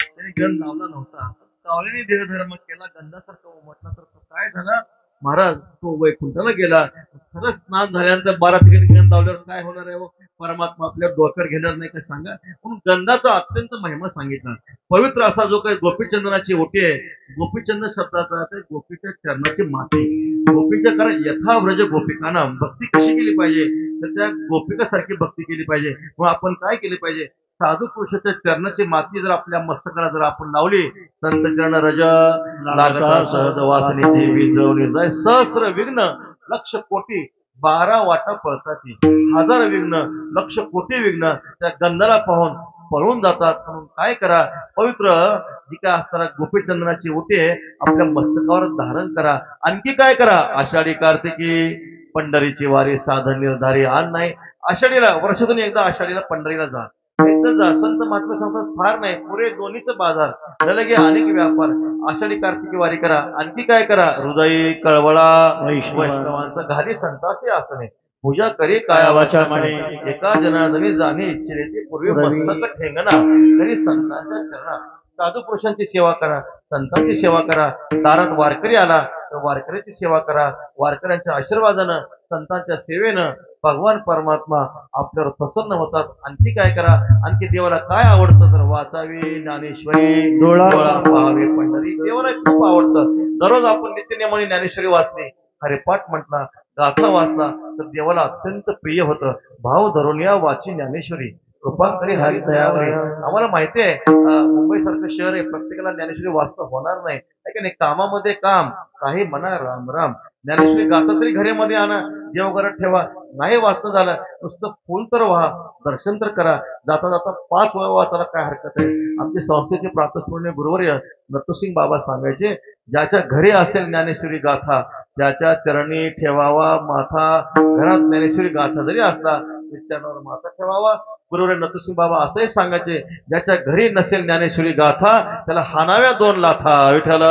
त्याने गंध लावला नव्हता. कावळ्याने देहधर्म केला, गंधासारखं उमटला, तर तो काय झाला महाराज? तो वैकुंठाला गेला. खरंच स्नान झाल्यानंतर 12 ठिकाणी गंध लावल्यावर काय होणार आहे? परमात्मा आपल्या डोक्यावर घेणार नाही का सांगा? म्हणून गंधाचा अत्यंत महिमा सांगितला. पवित्र असा जो काही गोपीचंदनाची ओटी आहे, गोपीचंदन शब्दाचा अर्थ गोपीच्या चरणाची माती. गोपीच्या कारण यथाव्रज गोपिकांना भक्ती कशी केली पाहिजे? तर त्या गोपिकासारखी भक्ती केली पाहिजे. मग आपण काय केले पाहिजे? साधू पुरुषाच्या चरणाची माती जर आपल्या मस्तकाला जर आपण लावली, संत चरण रज लागता सहज वासनेची विजवली जाय, सहस्र विघ्न लक्ष कोटी 12 वाटा पळताती, 1000 विघ्न लक्ष कोटी विघ्न त्या गंधाला पाहून पळून जातात. म्हणून काय करा, पवित्र जी काय असताना गोपीचंदनाची ओटी आहे आपल्या मस्तकावर धारण करा. आणखी काय करा? आषाढी कार्तिकी पंढरीची वारी साधन निर्धारी आण नाही. आषाढीला वर्षातून एकदा आषाढीला पंढरीला जा, एकदा जा. संत महात्मा सांगतात फार नाही, पुरे दोन्हीचं बाजार झालं की अनेक व्यापार. आषाढी कार्तिकी वारी करा. आणखी काय करा? हृदय कळवळा वैष्णवांचा, घाली संतासी आसने, पूजा करी काया वाचा म्हणे, एका जनार्दनी जाणे इच्छिले ते पूर्वी मस्तक ठेंगणा, तरी संतांच्या चरणा. साधू पुरुषांची सेवा करा, संतांची सेवा करा. दारात वारकरी आला तर वारकऱ्याची सेवा करा. वारकऱ्यांच्या आशीर्वादानं, संतांच्या सेवेनं भगवान परमात्मा आपल्यावर प्रसन्न होतात. आणखी काय करा? आणखी देवाला काय आवडतं? तर वाचावी ज्ञानेश्वरी, डोळा पाहावे पंढरी. देवाला खूप आवडतं. दररोज आपण नित्यनेमाने ज्ञानेश्वरी वाचली, हरिपाठ म्हटला, गाथा वाचला तर देवाला अत्यंत प्रिय होतं. भाव धरून या वाची ज्ञानेश्वरी, रूपांतरी हरी दयावरी. आम्हाला माहिती आहे मुंबई सारखं शहर आहे, प्रत्येकाला ज्ञानेश्वरी वाचता होणार नाही. कामामध्ये काम, काही म्हणा राम राम. ज्ञानेश्वरी गाथा तरी घरामध्ये आणा, देवघरात ठेवा. नाही वाचणं झालं, नुसतं फुल तर व्हा, दर्शन तर करा. जाता जाता 5 वेळा वाचायला काय हरकत आहे. आमचे संस्थेचे प्रातस्मरणीय गुरुवर्य नरसिंग बाबा सांगायचे, ज्याच्या घरी असेल ज्ञानेश्वरी गाथा त्याच्या चरणी ठेवावा माथा. घरात ज्ञानेश्वरी गाथा जरी असला तरी त्यावर माथा ठेवावा. गुरुवर्य नरसिंग बाबा असंही सांगायचे, ज्याच्या घरी नसेल ज्ञानेश्वरी गाथा त्याला हाणाव्या 2 लाथा. विठ्ठल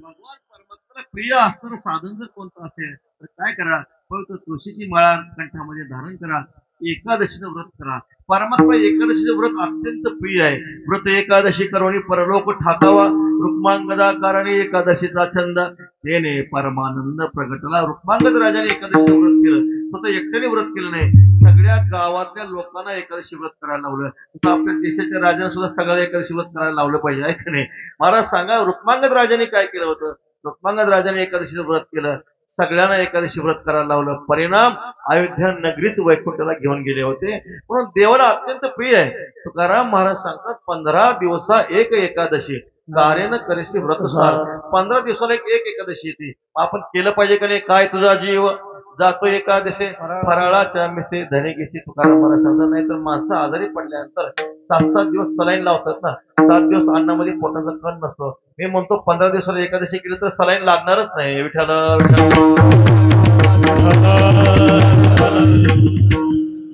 भगवान परमात्म्याला प्रिय असणारं साधन जर कोणतं असेल तर काय करा, फक्त तुळशीची माळा कंठामध्ये धारण करा, एकादशीचं व्रत करा. परमात्मा एकादशीचं व्रत अत्यंत प्रिय आहे. व्रत एकादशी करवणी परलोक ठाकावा, रुक्मांगदा कारणी एकादशीचा छंद, तेने परमानंद प्रगटला. रुक्मांगद राजाने एकादशीचं व्रत केलं, स्वतः एकट्याने व्रत केलं नाही, सगळ्या गावातल्या लोकांना एकादशी व्रत करायला लावलं. तसं आपल्या देशाच्या राजाने सुद्धा सगळ्या एकादशी व्रत करायला लावलं पाहिजे, आहे का नाही. महाराज सांगा, रुक्मांगद राजाने काय केलं होतं. रुक्मांगद राजाने एकादशीचं व्रत केलं, सगळ्यांना एकादशी व्रत करायला लावलं. परिणाम अयोध्या नगरीत वैकुंठाला घेऊन गेले होते. म्हणून देवाला अत्यंत प्रिय आहे. तुकाराम महाराज सांगतात, 15 दिवसा एक एकादशी कार्यानं करेशी व्रत सार. 15 दिवसाला एक एकादशी येते. आपण केलं पाहिजे का नाही. काय तुझा जीव जातो एकादशी फराळाच्या मिसे धनिकेशी. तुकाराम महाराज सांगतात, नाही तर माणसं आजारी पडल्यानंतर 7-7 दिवस सलाईन लावतात ना, 7 दिवस अन्नामध्ये पोटाचा कण नसतो. मी म्हणतो 15 दिवसाला एकादशी केली तर सलाईन लागणारच नाही. विठ्ठल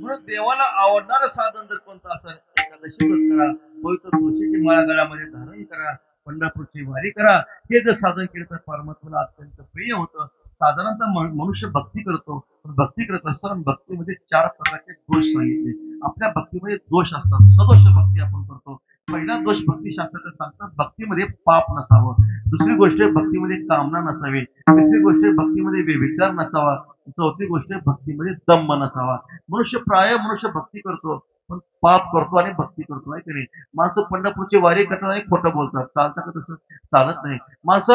म्हणून देवाला आवडणारं साधन जर कोणतं असेल, एकादशी व्रत करा, पवित्र तुळशीची माळा गळ्यामध्ये धारण करा, पंढरपूरची वारी करा. हे जर साधन केलं तर परमात्म्याला अत्यंत प्रिय होतं. साधारणतः मनुष्य भक्ती करतो, पण भक्ती करत असताना भक्तीमध्ये 4 प्रकारचे दोष सांगितले. आपल्या भक्तीमध्ये दोष असतात. सदोष भक्ती आपण करतो. पहिला दोष भक्तिशास्त्रात सांगतात, भक्तीमध्ये पाप नसावं. दुसरी गोष्ट भक्तीमध्ये कामना नसावी. तिसरी गोष्ट भक्तीमध्ये व्यभिचार नसावा. चौथी गोष्ट भक्तीमध्ये दंभ नसावा. मनुष्य भक्ती करतो पण पाप करतो आणि भक्ती करतो, आहे की नाही. माणसं पंढरपूरची वारी करतात आणि खोटं बोलतात, चालतं का तसं. चालत नाही. माणसं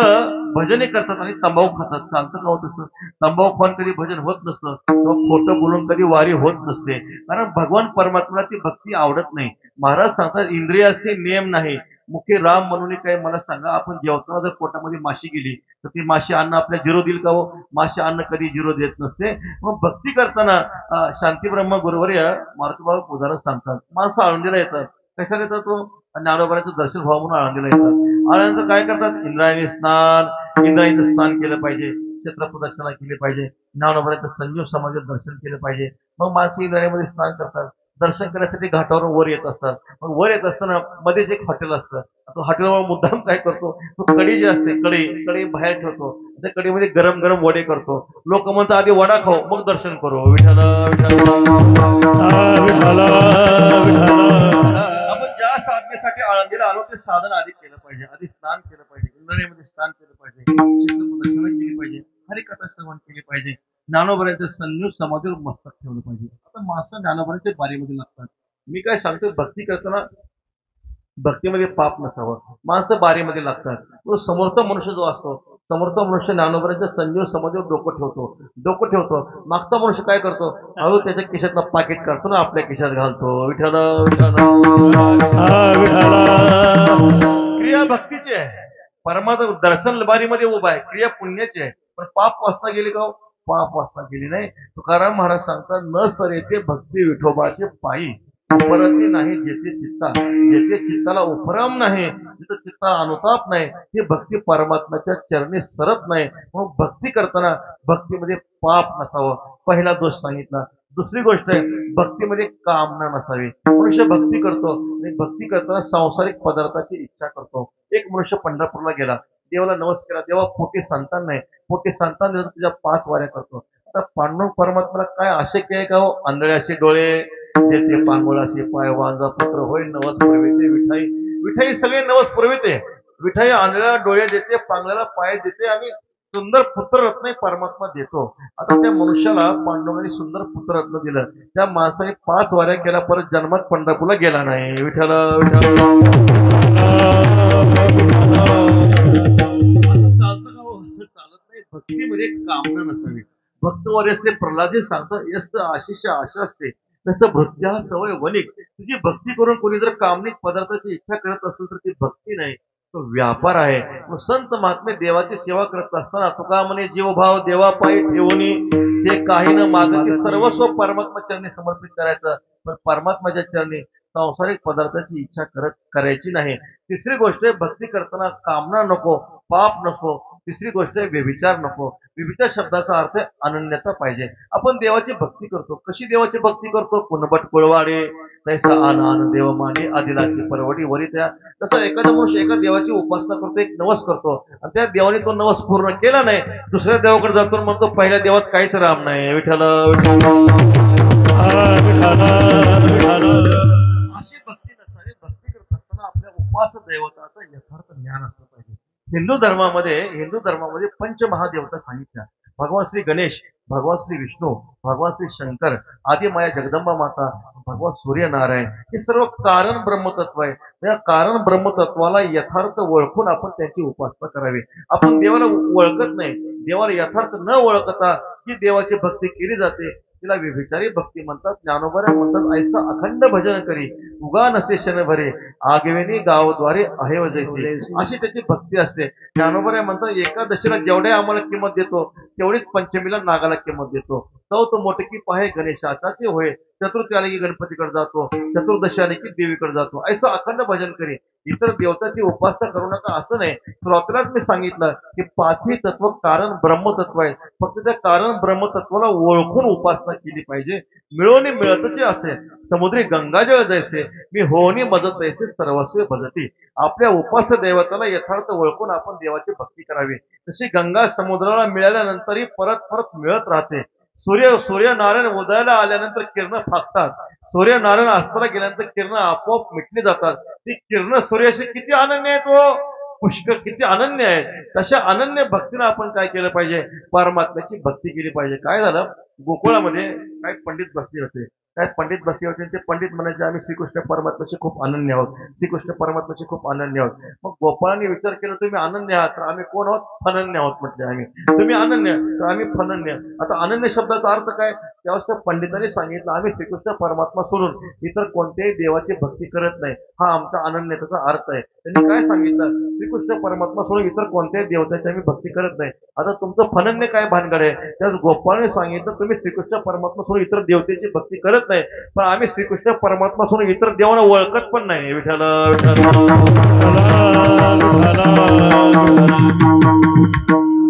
भजने करतात आणि तंबाखू खातात, चालतं का हो तसं. तंबाखू खाऊन कधी भजन होत नसतं, किंवा खोटं बोलून कधी वारी होत नसते. कारण भगवान परमात्म्याला ती भक्ती आवडत नाही. महाराज सांगतात, इंद्रियाचे नियम नाही, मुखे राम म्हणून. काय मला सांगा, आपण जेवताना जर पोटामध्ये माशी गेली तर ती माशी अन्न आपल्या जिरो देईल का हो. माशी अन्न कधी जिरो देत नसते. मग भक्ती करताना शांती ब्रह्म गुरुवर्य मारुतीबाबा पुजारा सांगतात, माणसं आळंदीला येतात. कशाला येतात तो. ज्ञानोबाचं दर्शन व्हावं म्हणून आळंदीला येतात. आल्यानंतर काय करतात, इंद्रायणी स्नान केलं पाहिजे, क्षेत्रप्रदक्षिणा केली पाहिजे, ज्ञानोबाचं संजीव समाजात दर्शन केलं पाहिजे. मग माणसं इंद्रायणीमध्ये स्नान करतात, दर्शन करण्यासाठी घाटावरून वर येत असतात. मग वर येत असताना मध्येच एक हॉटेल असतं. तो हॉटेलवर मुद्दाम काय करतो, तो कढी जी असते, कढी बाहेर ठेवतो. त्या कढीमध्ये गरम गरम वडे करतो. लोक म्हणतात, आधी वडा खाऊ मग दर्शन करू. विठ्ठल आपण ज्या साधनेसाठी आळंदीला आलो ते साधन आधी केलं पाहिजे. आधी स्नान केलं पाहिजे, इंद्रायणीमध्ये स्नान केलं पाहिजे, क्षेत्रप्रदक्षिणा केली पाहिजे, हरिकथा श्रवण केली पाहिजे, ज्ञानोबाच्या संन्यूत समाधीवर मस्तक ठेवलं पाहिजे. आता माणसं ज्ञानोबाच्या बारीमध्ये लागतात. मी काय सांगतो, भक्ती करताना भक्तीमध्ये पाप नसावं. माणसं बारीमध्ये लागतात. तो समोरचा मनुष्य जो असतो, समोरचा मनुष्य ज्ञानोबाच्या संजीव समाधीवर डोकं ठेवतो. मागचा मनुष्य काय करतो, हळू त्याच्या खिशातलं पाकिट काढतो ना आपल्या खिशात घालतो. विठ्ठल क्रिया भक्तीची आहे. परमात्मा दर्शन बारीमध्ये उभा आहे, क्रिया पुण्याची आहे. पण पाप वासना गेली का, पाप वासना गेली नाही. तुकाराम महाराज सांगतात, न सरेते भक्ती विठोबाचे पायी, उपरती नाही जेथे चित्ता. जेथे चित्ताला उपराम नाही, जिथं चित्ताला अनुताप नाही, ती भक्ती परमात्म्याच्या चरणी सरत नाही. म्हणून भक्ती करताना भक्तीमध्ये पाप नसावं, पहिला दोष सांगितला. दुसरी गोष्ट आहे, भक्तीमध्ये कामना नसावी. मनुष्य भक्ती करतो आणि भक्ती करताना सांसारिक पदार्थाची इच्छा करतो. एक मनुष्य पंढरपूरला गेला, देवाला नमस्कार, देवा पोटी संतान नाही, पोटी संतान दिलं तुझ्या 5 वाऱ्या करतो. आता पांडुरंग परमात्म्याला काय अशक्य आहे का हो. आंधळ्याचे डोळे, जेथे पांगोळाचे पाय, वांजा पुत्र होय नवस पुरविते. विठाई सगळे नवस पुरविते. विठाई आंधळ्याला डोळे देते, पांगल्याला पाय देते आणि सुंदर पुत्ररत्न परमात्मा देतो. आता त्या मनुष्याला पांडुरंगाने सुंदर पुत्ररत्न दिलं. त्या माणसाने 5 वाऱ्या केला, परत जन्मात पंढरपूरला गेला नाही. विठ्ठल चालतं का हो. असं चालत नाही. भक्तीमध्ये कामना नसावी. भक्तवर्य असले प्रल्हाद सांगतात, यस्त आशिष आशा असते तसं भक्ती हा सवय वणिक. तुझी भक्ती करून कोणी जर कामनिक पदार्थाची इच्छा करत असेल तर ती भक्ती नाही, तो व्यापार आहे. मग संत महात्मे देवाची सेवा करत असताना तुका म्हणे जीवभाव देवापायी ठेवून ते काही न मागती सर्वस्व परमात्मा चरणी समर्पित करायचं. पण परमात्माच्या चरणी सांसारिक पदार्थाची इच्छा करायची नाही. तिसरी गोष्ट आहे भक्ती करताना कामना नको, पाप नको. तिसरी गोष्ट आहे व्यभिचार नको. व्यभिचार शब्दाचा अर्थ आहे अनन्यता पाहिजे. आपण देवाची भक्ती करतो, कशी देवाची भक्ती करतो? कुणबट कुळवाडे तैसा आन देव माने आदिलाची परवडी वरी त्या. तसं एखादा मनुष्य एका देवाची उपासना करतो, एक नवस करतो आणि त्या देवाने तो नवस पूर्ण केला नाही, दुसऱ्या देवाकडे जातो आणि म्हणतो पहिल्या देवात काहीच राम नाही, विठ्ठल अशी भक्ती नसावी. भक्ती करत असताना आपल्या उपास दैवताचं यथार्थ ज्ञान असलं पाहिजे. हिंदू धर्मामध्ये पंचमहादेवता सांगितल्या. भगवान श्री गणेश, भगवान श्री विष्णू, भगवान श्री शंकर, आदी माया जगदंबा माता, भगवान सूर्यनारायण, हे सर्व कारण ब्रह्मतत्व आहे. या कारण ब्रह्मतत्वाला यथार्थ ओळखून आपण त्यांची उपासना करावी. आपण देवाला ओळखत नाही, देवाला यथार्थ न ओळखता ही देवाची भक्ती केली जाते, तिला व्यभिचारी भक्ती म्हणतात. ज्ञानोबा म्हणतात ऐसा अखंड भजन करी उगा नसे शन भरे आगवेनी गावद्वारे आहे जैसे. अशी त्याची भक्ती असते. ज्ञानोबा म्हणतात एकादशीला जेवढ्या आम्हाला किंमत देतो तेवढीच पंचमीला नागाला किंमत देतो. तो मोठकी पाहे गणेशाचा ते होय. चतुर्थी आली की गणपतीकडे जातो, चतुर्दशी आली की देवीकडे जातो. ऐसा अखंड भजन करी. इतर देवताची उपासना करू नका असं नाही. सुरुवातीलाच मी सांगितलं की पाचही तत्व कारण ब्रह्मतत्व आहे. फक्त त्या कारण ब्रह्मतत्वाला ओळखून उपासना केली पाहिजे. मिळवणे मिळतचे असेल समुद्री गंगाजळ जैसे मी होनी मदत तैसे सर्वस्व भजती. आपल्या उपास दैवताला यथार्थ ओळखून आपण देवाची भक्ती करावी. तशी गंगा समुद्राला मिळाल्यानंतरही परत परत मिळत राहते. सूर्यनारायण उदयाला आल्यानंतर किरण फाकतात, सूर्यनारायण अस्ताला गेल्यानंतर किरण आपोआप मिटली जातात. ती किरण सूर्याशी किती अनन्य आहेत व पुष्कळ किती अनन्य आहेत. तशा अनन्य भक्तीने आपण काय केलं पाहिजे? परमात्म्याची भक्ती केली पाहिजे. काय झालं, गोकुळामध्ये काही पंडित बसले होते. काय पंडित बसले होते, ते पंडित म्हणायचे आम्ही श्रीकृष्ण परमात्म्याचे खूप अनन्य आहोत, श्रीकृष्ण परमात्म्याचे खूप अनन्य आहोत. मग गोपाळांनी विचार केला तुम्ही अनन्य आहात तर आम्ही कोण आहोत? फनन्य आहोत म्हटले आम्ही. तुम्ही अनन्य तर आम्ही फनन्य. आता अनन्य शब्दाचा अर्थ काय? त्यावेळेस त्या पंडितांनी सांगितलं आम्ही श्रीकृष्ण परमात्मा सोडून इतर कोणत्याही देवाची भक्ती करत नाही, हा आमचा अनन्यतेचा अर्थ आहे. त्यांनी काय सांगितलं? श्रीकृष्ण परमात्मा सोडून इतर कोणत्याही देवताची आम्ही भक्ती करत नाही. आता तुमचं फनन्य काय भानगड आहे? त्याच गोपाळाने सांगितलं तुम्ही श्रीकृष्ण परमात्मा सोडून इतर देवतेची भक्ती करत नाही, पण आम्ही श्रीकृष्ण परमात्मा सोडून इतर देवांना ओळखत पण नाही. विठ्ठल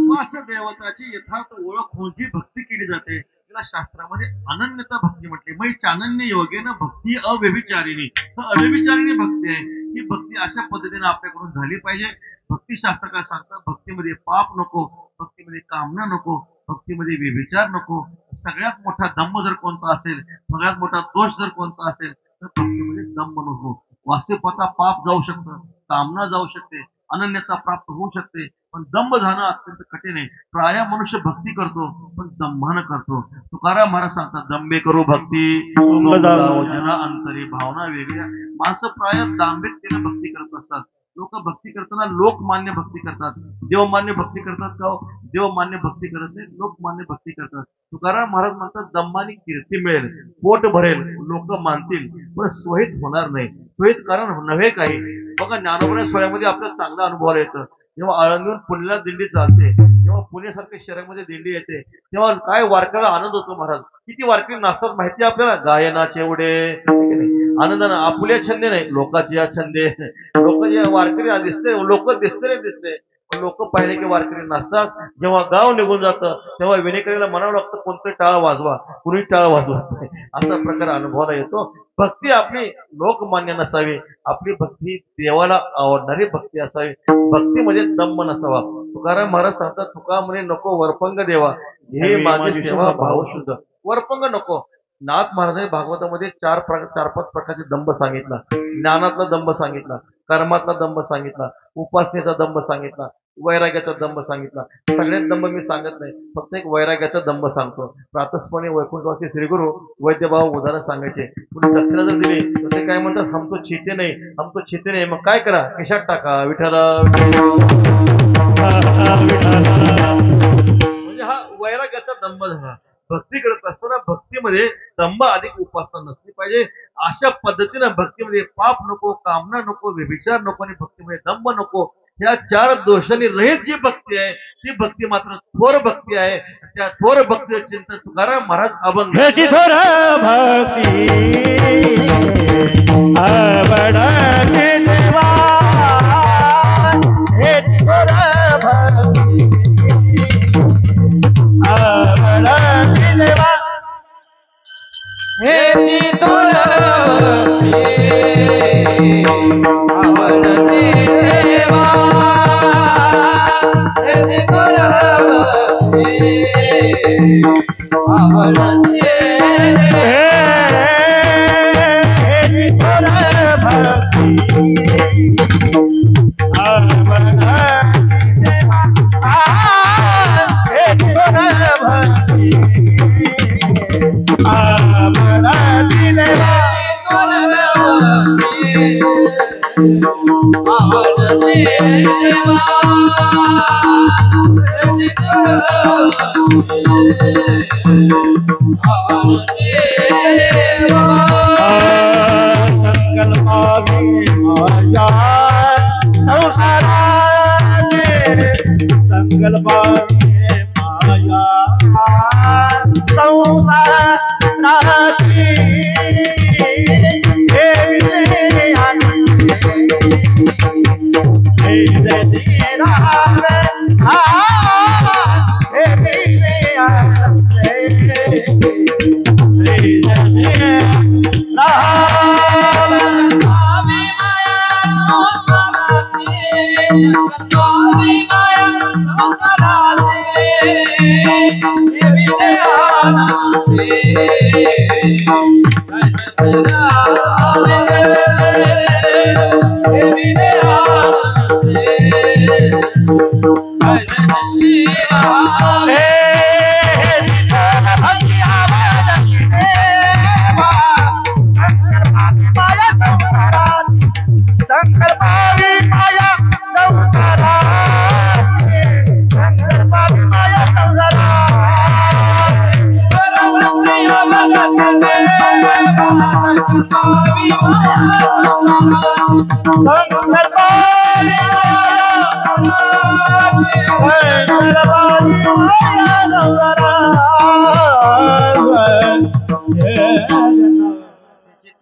उपास देवताची यथार्थ ओळख होऊन जी भक्ती केली जाते तिला शास्त्रामध्ये अनन्यता भक्ती म्हटली. मग चानन्य योगेन भक्ती अव्यभिचारिणी. अव्यभिचारिणी भक्ती आहे. ही भक्ती अशा पद्धतीने आपल्याकडून झाली पाहिजे. भक्ती शास्त्र काय सांगतं? भक्तीमध्ये पाप नको, भक्तीमध्ये कामना नको, भक्तीमध्ये व्यभिचार नको. सगळ्यात मोठा दंभ जर कोणता असेल, सगळ्यात मोठा दोष जर कोणता असेल तर भक्तीमध्ये दंभ नको. वास्तविकता पाप जाऊ शकतं, कामना जाऊ शकते, अनन्यता प्राप्त होऊ शकते, पण दंभ जाणं अत्यंत कठीण आहे. प्राय मनुष्य भक्ती करतो पण दंभानं करतो. तुकाराम महाराज सांगतात दंबे करू भक्ती जना अंतरी. भावना वेगळ्या. माणसं प्राय दांभिकतेने भक्ती करत असतात. लोक भक्ती करताना लोकमान्य भक्ती करतात, देवमान्य भक्ती करतात का? देवमान्य भक्ती करत नाही, लोकमान्य भक्ती करतात. तुकाराम महाराज म्हणतात दंभाने कीर्ती मिळेल, पोट भरेल, लोक मानतील, पण स्वहित होणार नाही. स्वहित कारण नव्हे काही. बघा ज्ञानोबा सोहळ्यामध्ये आपल्याला चांगला अनुभव येतं. जेव्हा आळंदीहून पुण्याला दिंडी चालते, जेव्हा पुण्यासारख्या शहरामध्ये दिंडी येते, तेव्हा काय वारकऱ्याला आनंद होतो. महाराज किती वारकरी नाचतात माहिती आपल्याला. गायनाचे एवढे आनंदानं. आपुल्या छंदे नाही, लोकांचे या छंदे. लोक जे वारकरी दिसते, लोक दिसते, लोक पाहिले की वारकरी नाचतात. जेव्हा गाव निघून जातं तेव्हा विनेकरीला म्हणावं लागतं कोणतं टाळ वाजवा, कुणी टाळ वाजवत नाही. असा प्रकार अनुभवाला येतो. भक्ती आपली लोकमान्य नसावी, आपली भक्ती देवाला आवडणारी भक्ती असावी. भक्तीमध्ये दंभ नसावा. तुकाराम महाराज सांगतात तुका म्हणे नको वरपंग देवा, हे माझी सेवा भाव शुद्ध. वरपंग नको. नाथ महाराजांनी भागवतामध्ये चार पाच प्रकारचे दंभ सांगितला. ज्ञानातला दंभ सांगितला, कर्मातला दंभ सांगितला, उपासनेचा दंभ सांगितला, वैराग्याचा दंभ सांगितला. सगळ्यात दंभ मी सांगत नाही, फक्त एक वैराग्याचा दंभ सांगतो. प्रातस्पणे वैकुंठवासी श्रीगुरु वैद्यभाव उदाहरण सांगायचे. कुणी दक्षिणा जर दिली तर ते काय म्हणतात हम तो छीते नाही, हम तो छीते नाही. मग काय करा? खिशात टाका. विठ्ठल म्हणजे हा वैराग्याचा दंभ झाला. भक्ती करत असताना भक्ती भक्तीमध्ये दंभ अधिक उपासना नसली पाहिजे. अशा पद्धतीनं भक्तीमध्ये पाप नको, कामना नको, व्यभिचार नको आणि भक्तीमध्ये दंभ नको. या 4 दोषांनी रहित जी भक्ती आहे ती भक्ती मात्र थोर भक्ती आहे. त्या थोर भक्तीचे चिंतन तुकाराम महाराज अभंग ह्याची थोर भक्ती आवडती देवा, ह्याची थोर भक्ती आवडती देवा, ह्याची थोर भक्ती आवडती देवा, ह्याची थोर भक्ती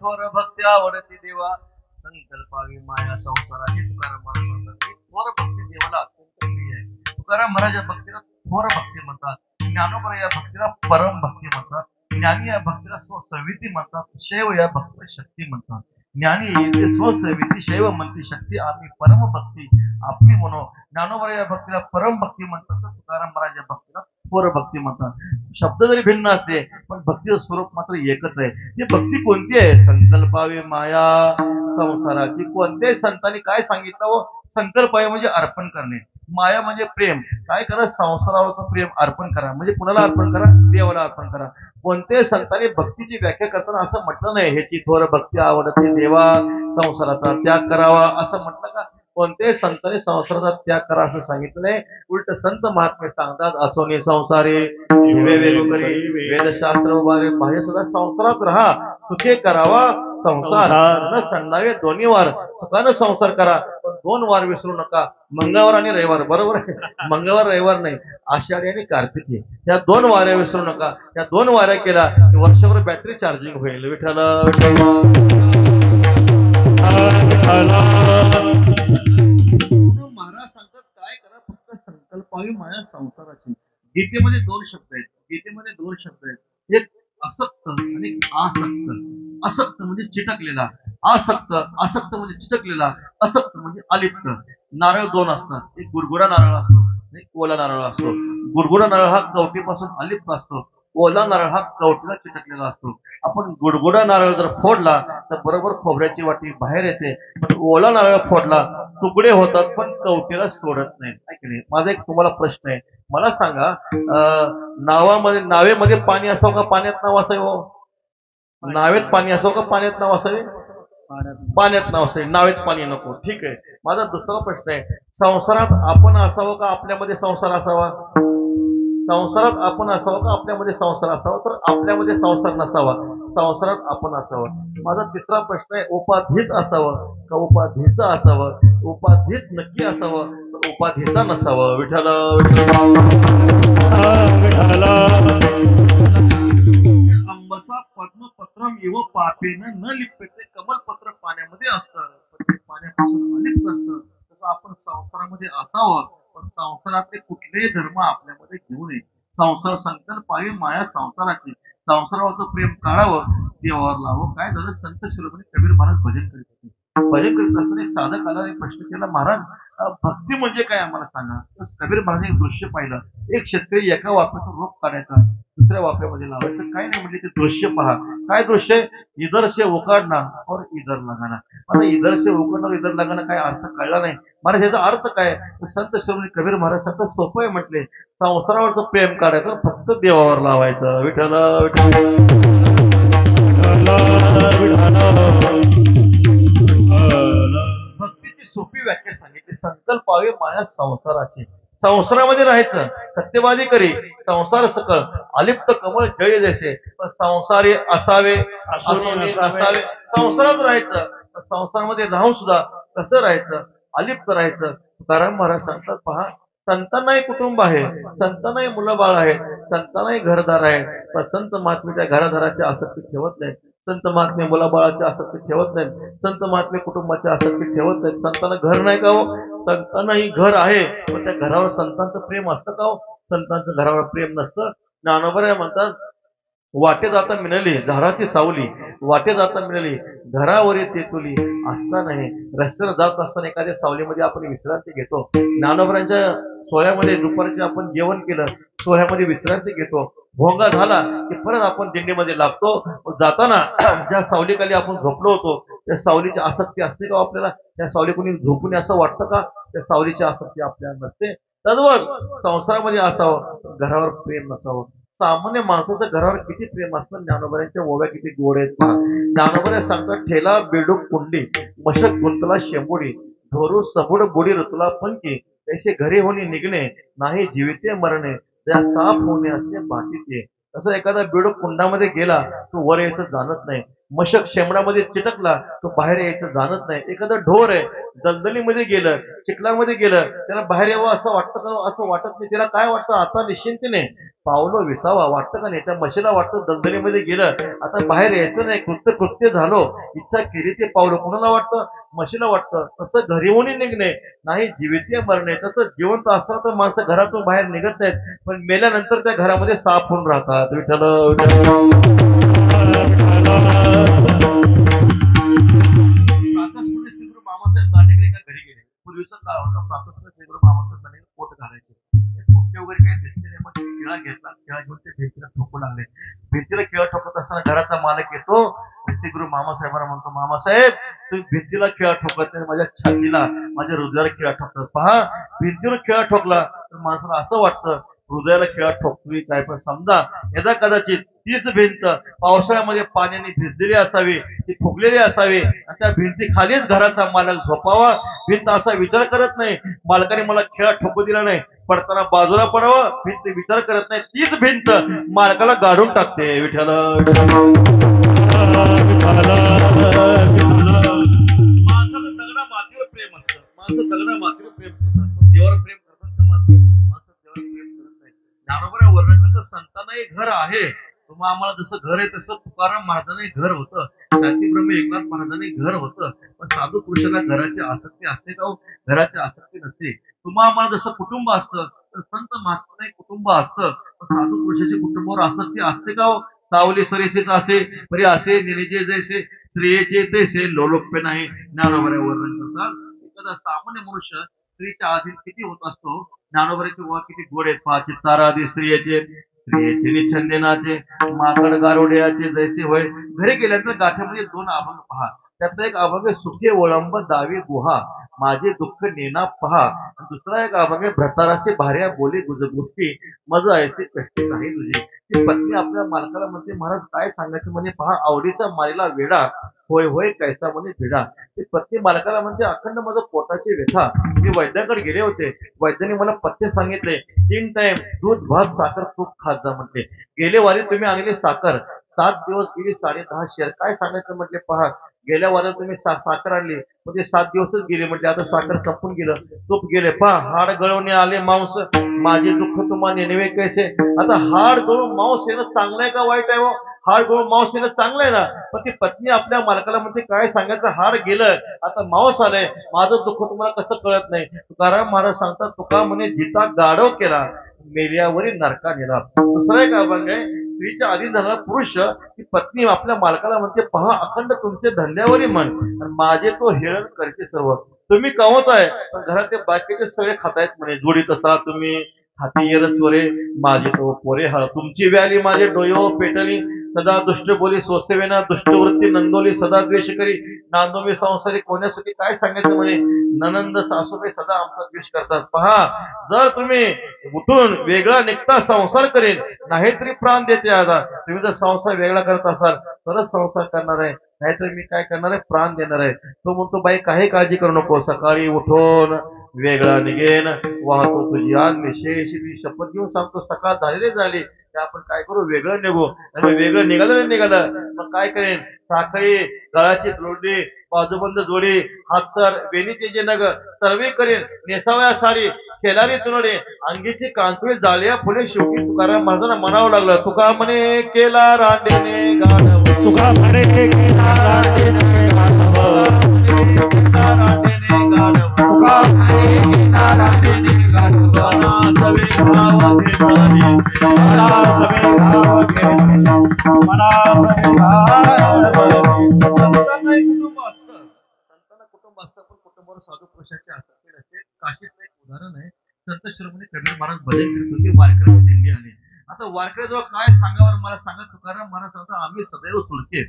थोर भक्ती आवडती देवा, संकल्पावी माया संसाराची. तुकाराम महाराज म्हणतात की थोर भक्ती देवाला अत्यंत प्रिय आहे. तुकाराम महाराज या भक्तीला थोर भक्ती म्हणतात. ज्ञानोबा या भक्तीला परम भक्ती म्हणतात. ज्ञानी या भक्तीला स्वसंविती म्हणतात. शैव या भक्तीला शक्ती म्हणतात. ज्ञानी ते स्वसंविती, शैव म्हणते शक्ती, आम्ही परम भक्ती आपली म्हणू. ज्ञानोबा या भक्तीला परम भक्ती म्हणतात. तर तुकाराम महाराज या भक्तीला थोर भक्ती म्हणतात. शब्द जरी भिन्न असते पण भक्तीचं स्वरूप मात्र एकच आहे. ही भक्ती कोणती आहे? संकल्पावे माया संसाराची. कोणत्याही संतांनी काय सांगितलं हो? संकल्प आहे म्हणजे अर्पण करणे, माया म्हणजे प्रेम. काय करा? संसारावरचं प्रेम अर्पण करा. म्हणजे कुणाला अर्पण करा? देवाला अर्पण करा. कोणत्याही संतांनी भक्तीची व्याख्या करताना असं म्हटलं नाही ह्याची थोर भक्ती आवडते देवा, संसाराचा त्याग करावा असं म्हटलं का? कोणत्याही संतांनी संसाराचा त्याग करा असं सांगितलं नाही. उलट संत महात्मे सांगतात, असोनी संसारे वेदशास्त्र बाह्य सदा संसारात राहा, सुखे करावा संसार न संडावे दोन्ही वार. सुखानं संसार करा पण 2 वार विसरू नका, मंगळवार आणि रविवार. बरोबर आहे? मंगळवार रविवार नाही, आषाढी आणि कार्तिकी या 2 वाऱ्या विसरू नका. या 2 वाऱ्या केला की वर्षभर बॅटरी चार्जिंग होईल. विठ्ठल महाराज सांगतात काय करा? फक्त संकल्पावी माया संसाराची. गीतेमध्ये 2 शब्द आहेत. गीतेमध्ये 2 शब्द आहेत. एक असक्त आणि आसक्त. असक्त म्हणजे चिटकलेला, आसक्त आसक्त म्हणजे चिटकलेला, असक्त म्हणजे अलिप्त. नारळ 2 असतात. एक गुरगुडा नारळ असतो, एक ओला नारळ असतो. गुरगुडा नारळ हा कवटीपासून अलिप्त असतो, ओला नारळ हा कवटीला चिटकलेला असतो. आपण गुडगुडा नारळ जर फोडला तर बरोबर खोबऱ्याची वाटी बाहेर येते, पण ओला नारळ फोडला तुकडे होतात पण कवटीला सोडत नाही. ऐकले? माझा एक तुम्हाला प्रश्न आहे. मला सांगा, नावेमध्ये पाणी असावं का पाण्यात नाव असावं? नावेत पाणी असावं का पाण्यात नाव असावे? पाण्यात नाव असावे, नावेत पाणी नको. ठीक आहे. माझा दुसरा प्रश्न आहे, संसारात आपण असावं का आपल्यामध्ये संसार असावा? संसारात आपण असावं का आपल्यामध्ये संसार असावा, तर आपल्यामध्ये संसार नसावा, संसारात आपण असावं. माझा तिसरा प्रश्न आहे, उपाधीत असावं का उपाधीचं असावं? उपाधीत नक्की असावं तर उपाधीचा नसावं. विठ्ठल अंबसा पद्मपत्रम इव पापेन न लिप्यते, कमलपत्र पाण्यामध्ये असतं पण ते पाण्यापासून अलिप्त असतं. तसं आपण संसारामध्ये असावं, पण संसारातले कुठलेही धर्म आपल्यामध्ये घेऊ नये. संसार संकल्पावी माया संसाराची, संसारावरचं प्रेम काढावं, देवावर लावावं. काय झालं, संत शिरोमणी कबीर महाराज भजन करीत होते. भजन करीत असताना एक साधक आला आणि प्रश्न केला, महाराज भक्ती म्हणजे काय आम्हाला सांगा. तर कबीर महाराज एक दृश्य पाहिलं. एक शेतकरी एका वाफ्यातून रोप काढायचा, दुसऱ्या वाफ्यामध्ये लावायचं. काय नाही म्हणजे ते दृश्य पहा. काय दृश्य आहे, इधर से उकाडना और इधर लगाना. आता इधर से उकाडणार इधर लगाना काय अर्थ कळला नाही. महाराज याचा अर्थ काय, संत शिरोमणी कबीर महाराज सांगतात सोपं आहे म्हटले, संसारावरचं प्रेम काढायचं, फक्त देवावर लावायचं. विठ्ठल भक्तीची सोपी व्याख्या सांगितली, संकल्पावे माया संसाराची. संसारामध्ये राहायचं, सत्यवादी करी संसार सकळ अलिप्त कमळ जळी जैसे, पण संसारी असावे असावे. संसारात राहायचं, संसारामध्ये राहून सुद्धा कसं राहायचं, अलिप्त राहायचं. तुकाराम महाराज सांगतात पहा, संतांनाही कुटुंब आहे, संतांनाही मुलं बाळ आहे, संतांनाही घरदार आहे, पण संत महात्म्याच्या घरादाराची आसक्ती ठेवत नाही. संत महात्मे मुलाबाळाची आसक्ती ठेवत नाहीत, संत महात्मे कुटुंबाची आसक्ती ठेवत नाहीत. संतांना घर नाही का हो, संतांनाही घर आहे, पण त्या घरावर संतांचं प्रेम असतं का हो, संतांचं घरावर प्रेम नसतं. ज्ञानोबा म्हणतात, वाटे जाता मिळाली झाडाची सावली, वाटे जाता मिळाली घरावरी तेतुली, असता नाही. रस्त्याला जात असताना एखाद्या सावलीमध्ये आपण विश्रांती घेतो. ज्ञानोबरांच्या सोहळ्यामध्ये दुपारचे आपण जेवण केलं, सोहळ्यामध्ये विश्रांती घेतो, भोंगा झाला की परत आपण दिंडीमध्ये लागतो. जाताना ज्या सावलीखाली आपण झोपलो होतो त्या सावलीची आसक्ती असते का आपल्याला, त्या सावली कोणी झोपून असं वाटतं का, त्या सावलीची आसक्ती आपल्याला नसते. तद्वत संसारामध्ये असावं, घरावर प्रेम नसावं. सामान्य माणसाचं घरावर किती प्रेम असतं. ज्ञानोबऱ्यांच्या ओव्या किती गोड आहेत पहा. ज्ञानोबऱ्या सांगतात, ठेला बेडूक कुंडी मशक गुंतला शेंबुडी, ढोरू सबुड बुडी ऋतुला पंखी, तैसे घरी होणे निघणे नाही जीविते मरणे, त्या साफ होणे असते बाकीचे. तसं एखादा बेडूक कुंडामध्ये गेला तो वर यायचं जाणत नाही, मशक शेंबडामध्ये चिटकला तो बाहेर यायचं जाणत नाही. एखादं ढोर आहे दलदलीमध्ये गेलं, चिखलामध्ये गेलं, त्याला बाहेर यावं असं वाटतं का, असं वाटत नाही. त्याला काय वाटतं, आता निश्चिंतीने पावलं विसावा वाटतं का नाही. त्या म्हशीला वाटतं दलदलीमध्ये गेलं आता बाहेर यायचं नाही, कृत्य झालो, इच्छा केली ते पावलं. कोणाला वाटतं, म्हशीला वाटतं. तसं घरी होऊन निघणे नाही जीवितीय मरणे. तसं जिवंत असताना तर माणसं घरातून बाहेर निघत नाहीत, पण मेल्यानंतर त्या घरामध्ये साफ होऊन राहतात. विठ्ठल मामासाहेब दांडेकर एका घरी गेले. पूर्वीचा काळ होता, प्रातस्मृत मामासाहेब दांडेकर पोट घालायचे. पोट्टे वगैरे काही दिसले नाही, मग खिळा घेतला, खिळा घेऊन ते भिंतीला ठोकू लागले. भिंतीला खिळा ठोकत असताना घराचा मालक येतो, श्रीगुरु मामासाहेबांना म्हणतो, मामासाहेब तुम्ही भिंतीला खिळा ठोकत नाही, माझ्या छातीला माझ्या हृदयाला खिळा ठोकतात. पहा, भिंतीवर खिळा ठोकला तर माणसाला असं वाटतं हृदयाला खिळा ठोकवी काय, पण समजा यदा कदाचित तीच भिंत पावसाळ्यामध्ये पाण्याने भिजलेली असावी, ती फुगलेली असावी, आणि त्या भिंती खालीच घराचा मालक झोपावा. भिंत असा विचार करत नाही, मालकाने मला खिळा ठोकू दिला नाही, पडताना बाजूला पडावं, भिंत विचार करत नाही, तीच भिंत मालकाला गाडून टाकते. विठ्ठल माणसाचं दगडा मातीवर प्रेम असतं, माणसं दगडा मातीवर प्रेम करतात, पण देवावर प्रेम करतात तर माणसं देवावर प्रेम करत नाही. ज्ञानोबा वर्णन करतात, संतांनाही घर आहे, तुम्हा आम्हाला जसं घर आहे तसं तुकाराम महाराजांनी घर होतं, शांतीब्रह्म एकनाथ महाराजांनी घर होतं, पण साधू पुरुषाला घराची आसक्ती असते का, घराची आसक्ती नसते. तुम्हा आम्हाला जसं कुटुंब असतं तर संत महात्माने कुटुंब असतं, पण साधू पुरुषाची कुटुंबावर आसक्ती असते का. सावली सरेसेच असे परी असे निजे जैसे स्त्रियेचे तैसे लोलोप्य नाही. ज्ञानोबा वर्णन करतात, एखादा सामान्य मनुष्य स्त्रीच्या अधीन किती होत असतो. ज्ञानोबऱ्याचे वा किती गोड आहेत पहा. चित्ताराधी स्त्रियेचे निच्छंदेनाचे माकड गारोड्याचे जैसे होय. घरी गेल्यानंतर गाठ्यामध्ये दोन अभंग पहा. त्यातला एक अभंग सुखे ओळंब दावी गुहा, माझे दुःख नेना पहा. दुसरा एक अभंग आहे, भ्रतारासे भार्या बोले गोष्टी मज ऐसे कष्टी नाही तुझे. ती पत्नी आपल्या मालकाला म्हणते, महाराज काय सांगायचं म्हणे, पहा आवडीचा मारीला वेडा, होय होय कैसा म्हणे भिडा. ती पत्नी मालकाला म्हणते, अखंड माझं पोटाची व्यथा, मी वैद्याकडे गेले होते, वैद्याने मला पथ्य सांगितले, 3 टाइम दूध भात साखर तूप खात जा म्हटले. गेले वारी तुम्ही आणली साखर, 7 दिवस गेली 10.5 शेर. काय सांगायचं म्हटले, पहा गेल्या वाऱ्यात तुम्ही साखर आणली म्हणजे 7 दिवसच गेले म्हटले, आता साखर संपून गेलं, तूप गेले, पहा हाड गळवणे आले मांस, माझे दुःख तुम्हा नेनवे कैसे. आता हाड गळून मांस येणं चांगलं आहे का वाईट आहे? हाड गळून मांस येणं चांगलं आहे ना. पण ती पत्नी आपल्या मालकाला म्हणते, काय सांगायचं, हाड गेलं आता मांस आलंय, माझं दुःख तुम्हाला कसं कळत नाही. तुकाराम महाराज सांगतात, तुका म्हणे जिता गाढव केला, मेल्यावरील नरका नेला. दुसरा एक अभंग आहे, स्त्रीच्या आधी झालेला पुरुष ती पत्नी आपल्या मालकाला म्हणते, पहा अखंड तुमचे धंद्यावरी मन, माझे तो हेळण करते सर्व. तुम्ही कमवताय पण घरात ते बाकीचे सगळे खातायत म्हणे. जोडी तसा तुम्ही हाती येर चोरे, माझे तो पोरे हळ. तुमची व्याली माझे डोयो पेटली, सदा दुष्ट बोली सोसेवेना, दुष्टवृत्ती नंदोली, सदा द्वेष करी नांदोमी संसारी. कोण्यासाठी काय सांगायचं म्हणे, ननंद सासूबाई सदा आमचा द्वेष करतात. पहा जर तुम्ही उठून वेगळा निघता संसार करेन, नाहीतरी प्राण देते. आता तुम्ही जर संसार वेगळा करत असाल तरच संसार करणार आहे, नाहीतर मी काय करणार आहे, प्राण देणार आहे. तो म्हणतो, बाई काही काळजी करू नको, सकाळी उठून वेगळा निघेन, वाहतो तुझी आज निशेष. मी शपथ घेऊन सांगतो, सकाळ झालेली झाली ते आपण काय करू, वेगळं निघू. आणि वेगळं निघालं मग काय करेन, साखळी गळाची जोडली, बाजूबंद जोडी, हातसर वेणीचे जे नग सर्वे करेन, नेसावया साडी शेलारी चुनडे, अंगीची कांतुळी जाळ्या फुले. शेवटी तुकाराम महाराजांना म्हणावं लागलं, तुका म्हणे केला रांडेने गाढव, तुका म्हणे केला रांडेने गाढव, तुका म्हणे केला रांडेने गाढव, सवे भाव घेतले, मला सवे भाव घेतले, मला सवे भाव घेतले. संतांना एक कुटुंब असतं, संतांना कुटुंब असतं, पण कुटुंबावर साधू पुरुषाचे असतात असते. काशीतलं एक उदाहरण आहे, संत शिरोमणी कबीर महाराज भजन करत होते, वारकऱ्यांची दिंडी आली. आता वारकऱ्याजवळ काय सांगावर मला सांगा. तुकाराम महाराज सांगता, आम्ही सदैव सुरते,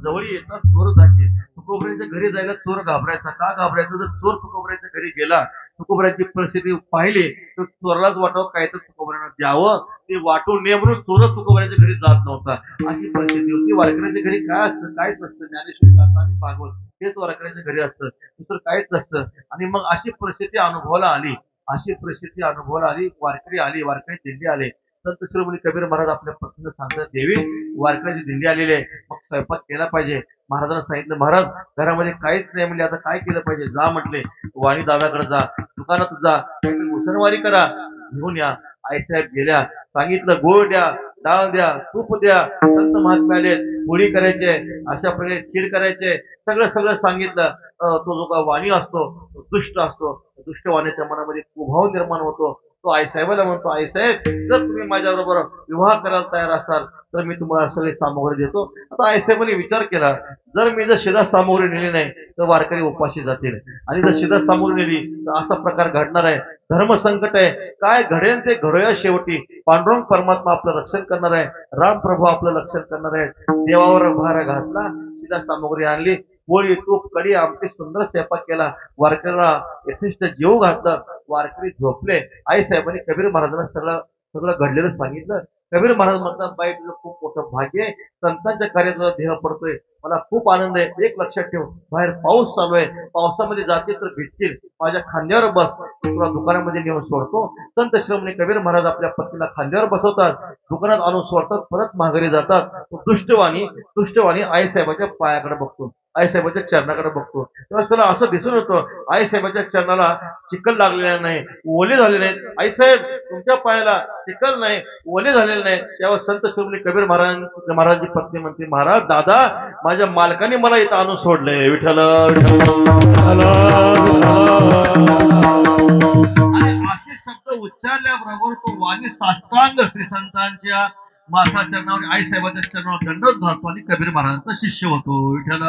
जवळ येतात चोर जाते. तुकोबऱ्याच्या घरी जायला चोर घाबरायचा. का घाबरायचा, जर चोर तुकोबऱ्याच्या घरी गेला, तुकोबऱ्याची परिस्थिती पाहिली तर चोरलाच वाटावं काय तर तुकोबऱ्यानं द्यावं, ते वाटून नये म्हणून चोर तुकोबऱ्याच्या घरी जात नव्हता. अशी परिस्थिती होती. वारकऱ्याच्या घरी काय असतं, काहीच नसतं. ज्ञानेश्वरी गाथा आणि भागवत हेच वारकऱ्याच्या घरी असतं, दुसरं काहीच नसतं. आणि मग अशी परिस्थिती अनुभवाला आली, वारकरी आली, वारकरी दिंडी आले. संत शिरोमणी कबीर महाराज आपल्या पत्नीला सांगतात, देवी वारकऱ्याची दिंडी आलेली आहे, मग स्वयंपाक केला पाहिजे. महाराजांना सांगितलं, महाराज घरामध्ये काहीच नाही म्हणजे आता काय केलं पाहिजे. जा म्हटले, वाणी दादाकडे जा, दुकानात जा, उसनवारी करा, घेऊन या. आईसाहेब गेल्या, सांगितलं गोळ द्या, डाळ द्या, तूप द्या. संत महात्मे आले, पोळी करायचे, अशा प्रकारे खीर करायचे, सगळं सांगितलं. तो जो का वाणी असतो तो दुष्ट असतो, दुष्ट वाणीच्या मनामध्ये कुभाव निर्माण होतो. तो आईसाहेबाला म्हणतो, आईसाहेब जर तुम्ही माझ्याबरोबर विवाह करायला तयार असाल तर मी तुम्हाला सगळी सामग्री देतो. आता आईसाहेबांनी विचार केला, जर मी जर शिधा सामग्री नेली नाही तर वारकरी उपाशी जातील, आणि जर शिधा सामग्री नेली तर असा प्रकार घडणार आहे. धर्म संकट आहे, काय घडेल ते घडूया शेवटी. पांडुरंग परमात्मा आपलं रक्षण करणार आहे, राम प्रभू आपलं रक्षण करणार आहे. देवावर भार घातला, शिधा सामग्री आणली, पोळी तूप कढी आमटी सुंदर स्वयंपाक केला, वारकऱ्याला यथेष्ट जेवू घातलं. वारकरी झोपले. आईसाहेबांनी कबीर महाराजांना सगळं घडलेलं सांगितलं. कबीर महाराज म्हणतात, बाई तुझं खूप मोठं भाग्य आहे, संतांच्या कार्यात तुझा देह पडतोय, मला खूप आनंद आहे. एक लक्षात ठेव, बाहेर पाऊस चालू आहे, पावसामध्ये जाते तर भिजतील, माझ्या खांद्यावर बस, तुला दुकानामध्ये नेऊन सोडतो. संत शिरोमणी कबीर महाराज आपल्या पत्नीला खांद्यावर बसवतात, दुकानात आणून सोडतात, परत माघारी जातात. दुष्टवाणी आईसाहेबाच्या पायाकडे बघतो, आईसाहेबाच्या चरणाकडे बघतो. तेव्हा त्याला असं दिसून येतं, आईसाहेबाच्या चरणाला चिखल लागलेला नाही, ओले झाले नाहीत. आईसाहेब तुमच्या पायाला चिखल नाही, ओले झालेले नाही. तेव्हा संत शिरोमणी कबीर महाराजांची पत्नी म्हणते, महाराज दादा माझ्या मालकाने मला इथं आणून सोडलंय. विठ्ठल असे शब्द उच्चारल्याबरोबर तो वाणी साष्टांग श्री संतांच्या माथा चरणावर, आईसाहेबांच्या चरणावर दंडवत घालतो आणि कबीर महाराजांचा शिष्य होतो. विठ्ठल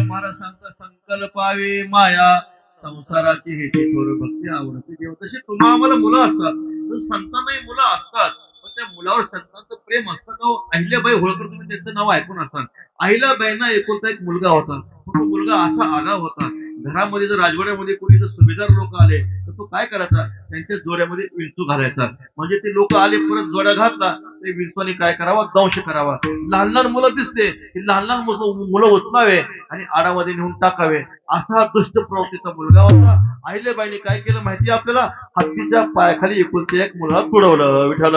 महाराज सांगता, संकल्पावी माया संसाराची हेची थोर भक्ती आवडती देव. तशी तुम्हा आम्हाला मुलं असतात, संतांनाही मुलं असतात, पण त्या मुलावर संतांचं प्रेम असतं का हो? अहिल्याबाई होळकर, तुम्ही त्यांचं नाव ऐकून असाल. अहिल्याबाईंना एकुलता एक मुलगा होता. तो मुलगा असा आगाव होता, घरामध्ये जर राजवाड्यामध्ये कोणी जर सुभेदार लोक आले तर तो काय करायचा, त्यांच्या जोड्यामध्ये विंचू घालायचा. म्हणजे ते लोक आले, परत जोड्या घातला, ते विंचूने काय करावा, दंश करावा. लहान लहान मुलं दिसते, लहान लहान मुलं उचलावे आणि आडामध्ये नेऊन टाकावे, असा हा दुष्ट प्रवृत्तीचा मुलगा होता. अहिल्याबाईंनी काय केलं माहिती आपल्याला, हत्तीच्या पायाखाली एकुलते एक मुलगा तुडवलं. विठ्ठल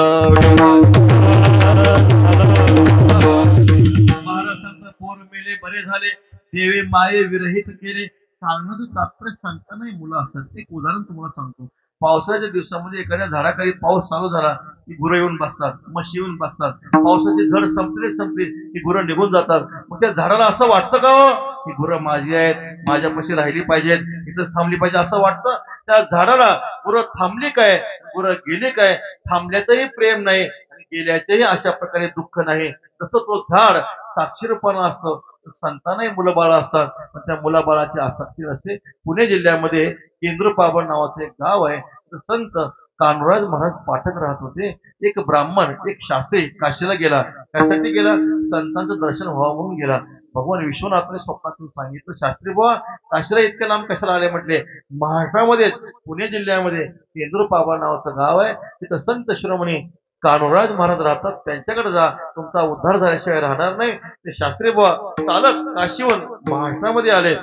महाराजांचा पोर मेले, बरे झाले, देवे माये विरहित केले. सांगण्याचं तात्पर्य सांगताना मुलं असतात. एक उदाहरण तुम्हाला सांगतो. पावसाच्या दिवसामध्ये एखाद्या झाडाखाली पाऊस चालू झाला की गुरं येऊन बसतात, म्हशी येऊन बसतात. पावसाची झड संपली की गुरं निघून जातात. मग त्या झाडाला असं वाटतं का हो की गुरं माझी आहेत, माझ्यापाशी राहिली पाहिजेत, इथंच थांबली पाहिजे असं वाटतं. त्या झाडाला गुरं थांबली काय, गुरं गेली काय, थांबल्याचंही प्रेम नाही आणि गेल्याचंही अशा प्रकारे दुःख नाही. तसं तो झाड साक्षीरूपानं असतं. संतांनाही मुलं बाळ असतात, पण त्या मुलाबाळाची आसक्ती नसते. पुणे जिल्ह्यामध्ये केंद्रपाबळ नावाचं एक गाव आहे. संत कान्होराज महाराज पाठक राहत होते. एक ब्राह्मण, एक शास्त्री काशीला गेला. त्यासाठी गेला, संतांचं दर्शन व्हावं म्हणून गेला. भगवान विश्वनाथने स्वप्नातून सांगितलं, शास्त्री बुवा काशीला इतक्या लांब कशाला आले? म्हटले, महाराष्ट्रामध्येच पुणे जिल्ह्यामध्ये केंद्रपाबळ नावाचं गाव आहे, तिथं संत शिरोमणी कान्होराज महाराज राहतात, त्यांच्याकडे जा, तुमचा उद्धार झाल्याशिवाय राहणार नाही. ते शास्त्री बुवा चालक काशीहून महाराष्ट्रामध्ये आले.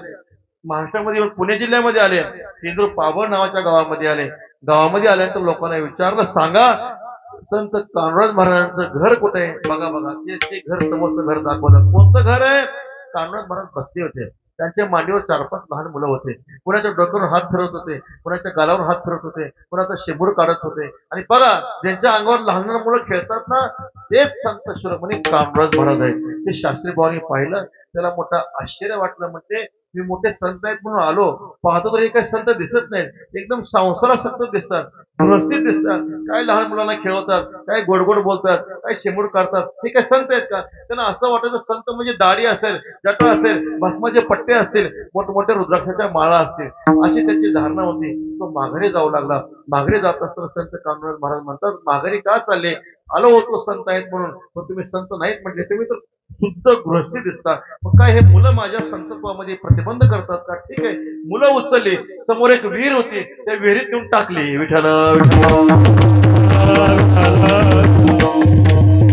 महाराष्ट्रामध्ये येऊन पुणे जिल्ह्यामध्ये आले, केंद्रपाबळ नावाच्या गावामध्ये आले. गावामध्ये आल्यानंतर लोकांना विचारलं, सांगा संत कान्होराज महाराजांचं घर कुठे आहे? बघा बघा, ते घर, समोरचं घर दाखवलं. कोणतं घर आहे? कान्होराज महाराज बसले होते. त्यांच्या मांडीवर 4-5 लहान मुलं होते. कुणाच्या डोक्यावर हात फिरवत होते, कुणाच्या गालावर हात फिरवत होते, कुणाचा शेंबूड काढत होते. आणि बघा, ज्यांच्या अंगावर लहान लहान मुलं खेळतात ना, तेच संत शिरोमणी कान्होराज महाराज आहेत. ते शास्त्री भावानी पाहिलं, त्याला मोठा आश्चर्य वाटलं. म्हणते, मी मोठे संत आहेत म्हणून आलो, पाहतो तर हे काही संत दिसत नाहीत, एकदम संसारासक्त दिसतात, गृहस्थीत दिसतात. काय लहान मुलांना खेळवतात, काय गोड गोड बोलतात, काय शेंबूड काढतात, हे काय संत आहेत का? त्यांना असं वाटायचं संत म्हणजे दाढी असेल, जटा असेल, भस्माचे पट्टे असतील, मोठमोठ्या रुद्राक्षाच्या माळा असतील, अशी त्याची धारणा होती. तो माघारी जाऊ लागला. माघारी जात असताना संत कान्होराज महाराज म्हणतात, माघारी का चालले? आलो होतो संत आहेत म्हणून, पण तुम्ही संत नाहीत म्हटले, तुम्ही तर शुद्ध गृहस्थी दिसतात. मग काय हे मुलं माझ्या संतत्वामध्ये प्रतिबंध करतात का? ठीक आहे, मुलं उचलली, समोर एक विहीर होती, त्या विहिरीत घेऊन टाकली. विठ्ठल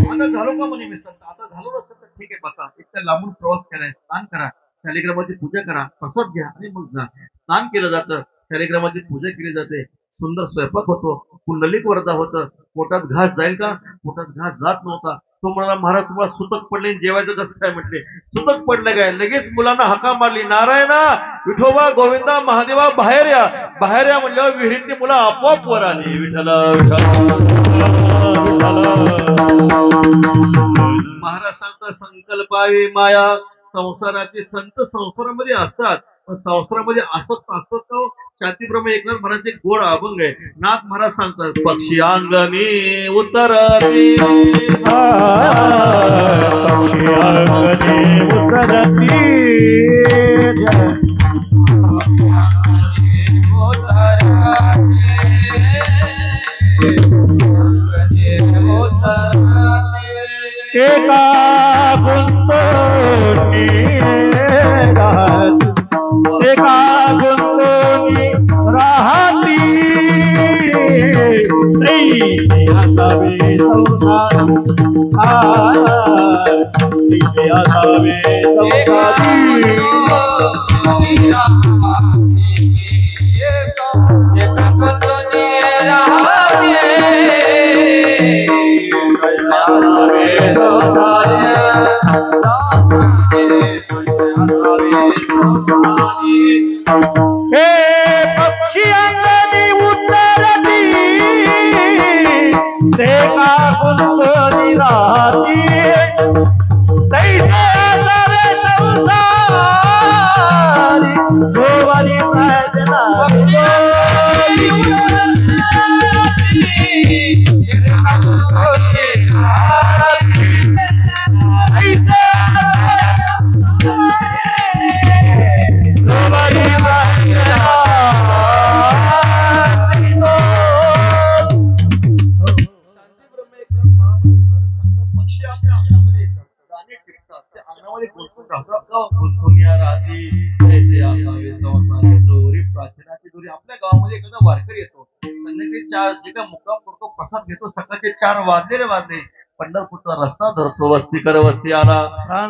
आता झालो का म्हणे मी संत? आता झालो ना संत, ठीक आहे, बसा. एक लांबून प्रवास केलाय, स्नान करा, शालिग्रामाची पूजा करा, प्रसाद घ्या आणि मग जा. स्नान केलं जातं, शालिग्रामाची पूजा केली जाते, सुंदर स्वयंपाक होतो, कुंडलिक वरदा होतं. पोटात घास जाईल का? पोटात घास जात नव्हता. तो म्हणाला, महाराज तुम्हाला सुतक पडले, जेवायचं कसं काय? म्हटले, सुतक पडलं काय? लगेच मुलांना हाका मारली, नारायणा, विठोबा, गोविंदा, महादेवा, बाहेर या. बाहेर या म्हणल्यावर विहिरीतली मुलं आपोआप वर आली. विठ्ठल महाराज सांगता, संकल्पावी माया. संसाराचे संत संसारामध्ये असतात, पण संसारामध्ये असत असतात का? शांतीब्रह्म एकनाथ महाराजांचे गोड अभंग आहे. नाथ महाराज सांगतात, पक्षी अंगणी उतरती, पक्षी अंगणी उतरती, एका गुंतोनी एका गुंतोनी राहती, असावे संसार, असावे संसारी. पक्षी अंगणी उतरती, ते का गुंतली राहती, तैसे असावे संसारी, गोवारी प्रार्थना संध्याकाळी चार जे काय मुक्काम करतो प्रसाद घेतो सकाळचे 4 वाजले पंढरपूरचा रस्ता धरतो वस्ती कर वस्ती आला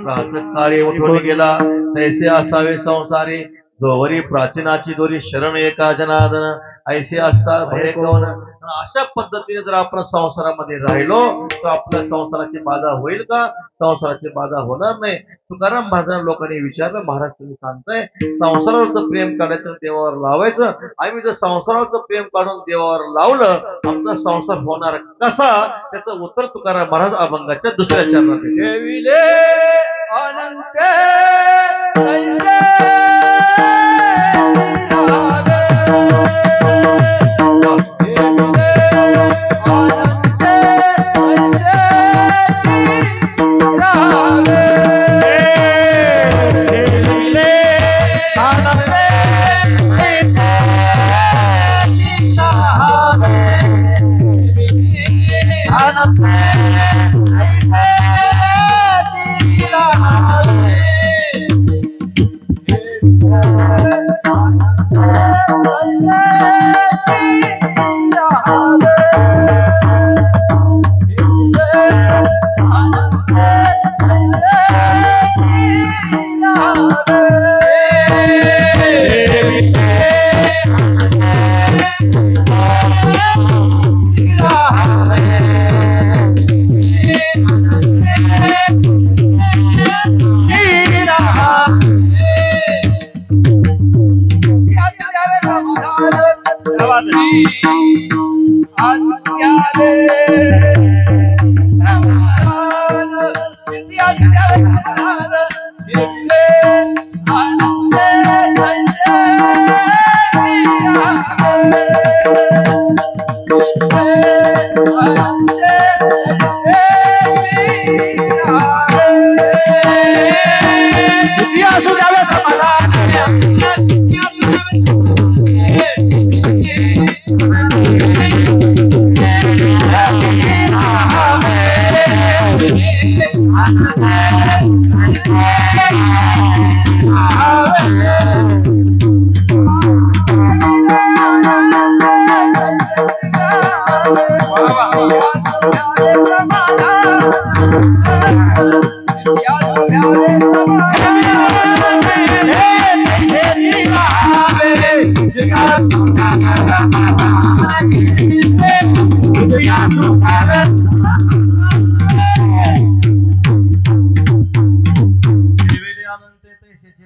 राहत काळी उठून गेला तैसे असावे संसारी जोवरी प्राचीनाची दोरी शरण एका जनार्दन ऐसे असता भय कवन अशा पद्धतीने जर आपण संसारामध्ये राहिलो तर आपल्या संसाराची बाधा होईल का संसाराची बाधा होणार नाही तुकाराम महाराज लोकांनी विचारलं महाराज तुम्ही सांगताय संसारावरचं प्रेम काढायचं देवावर लावायचं आम्ही जर संसारावरचं प्रेम काढून देवावर लावलं आमचा संसार होणार कसा त्याचं उत्तर तुकाराम महाराज अभंगाच्या दुसऱ्या चरणात ठेविले अनंत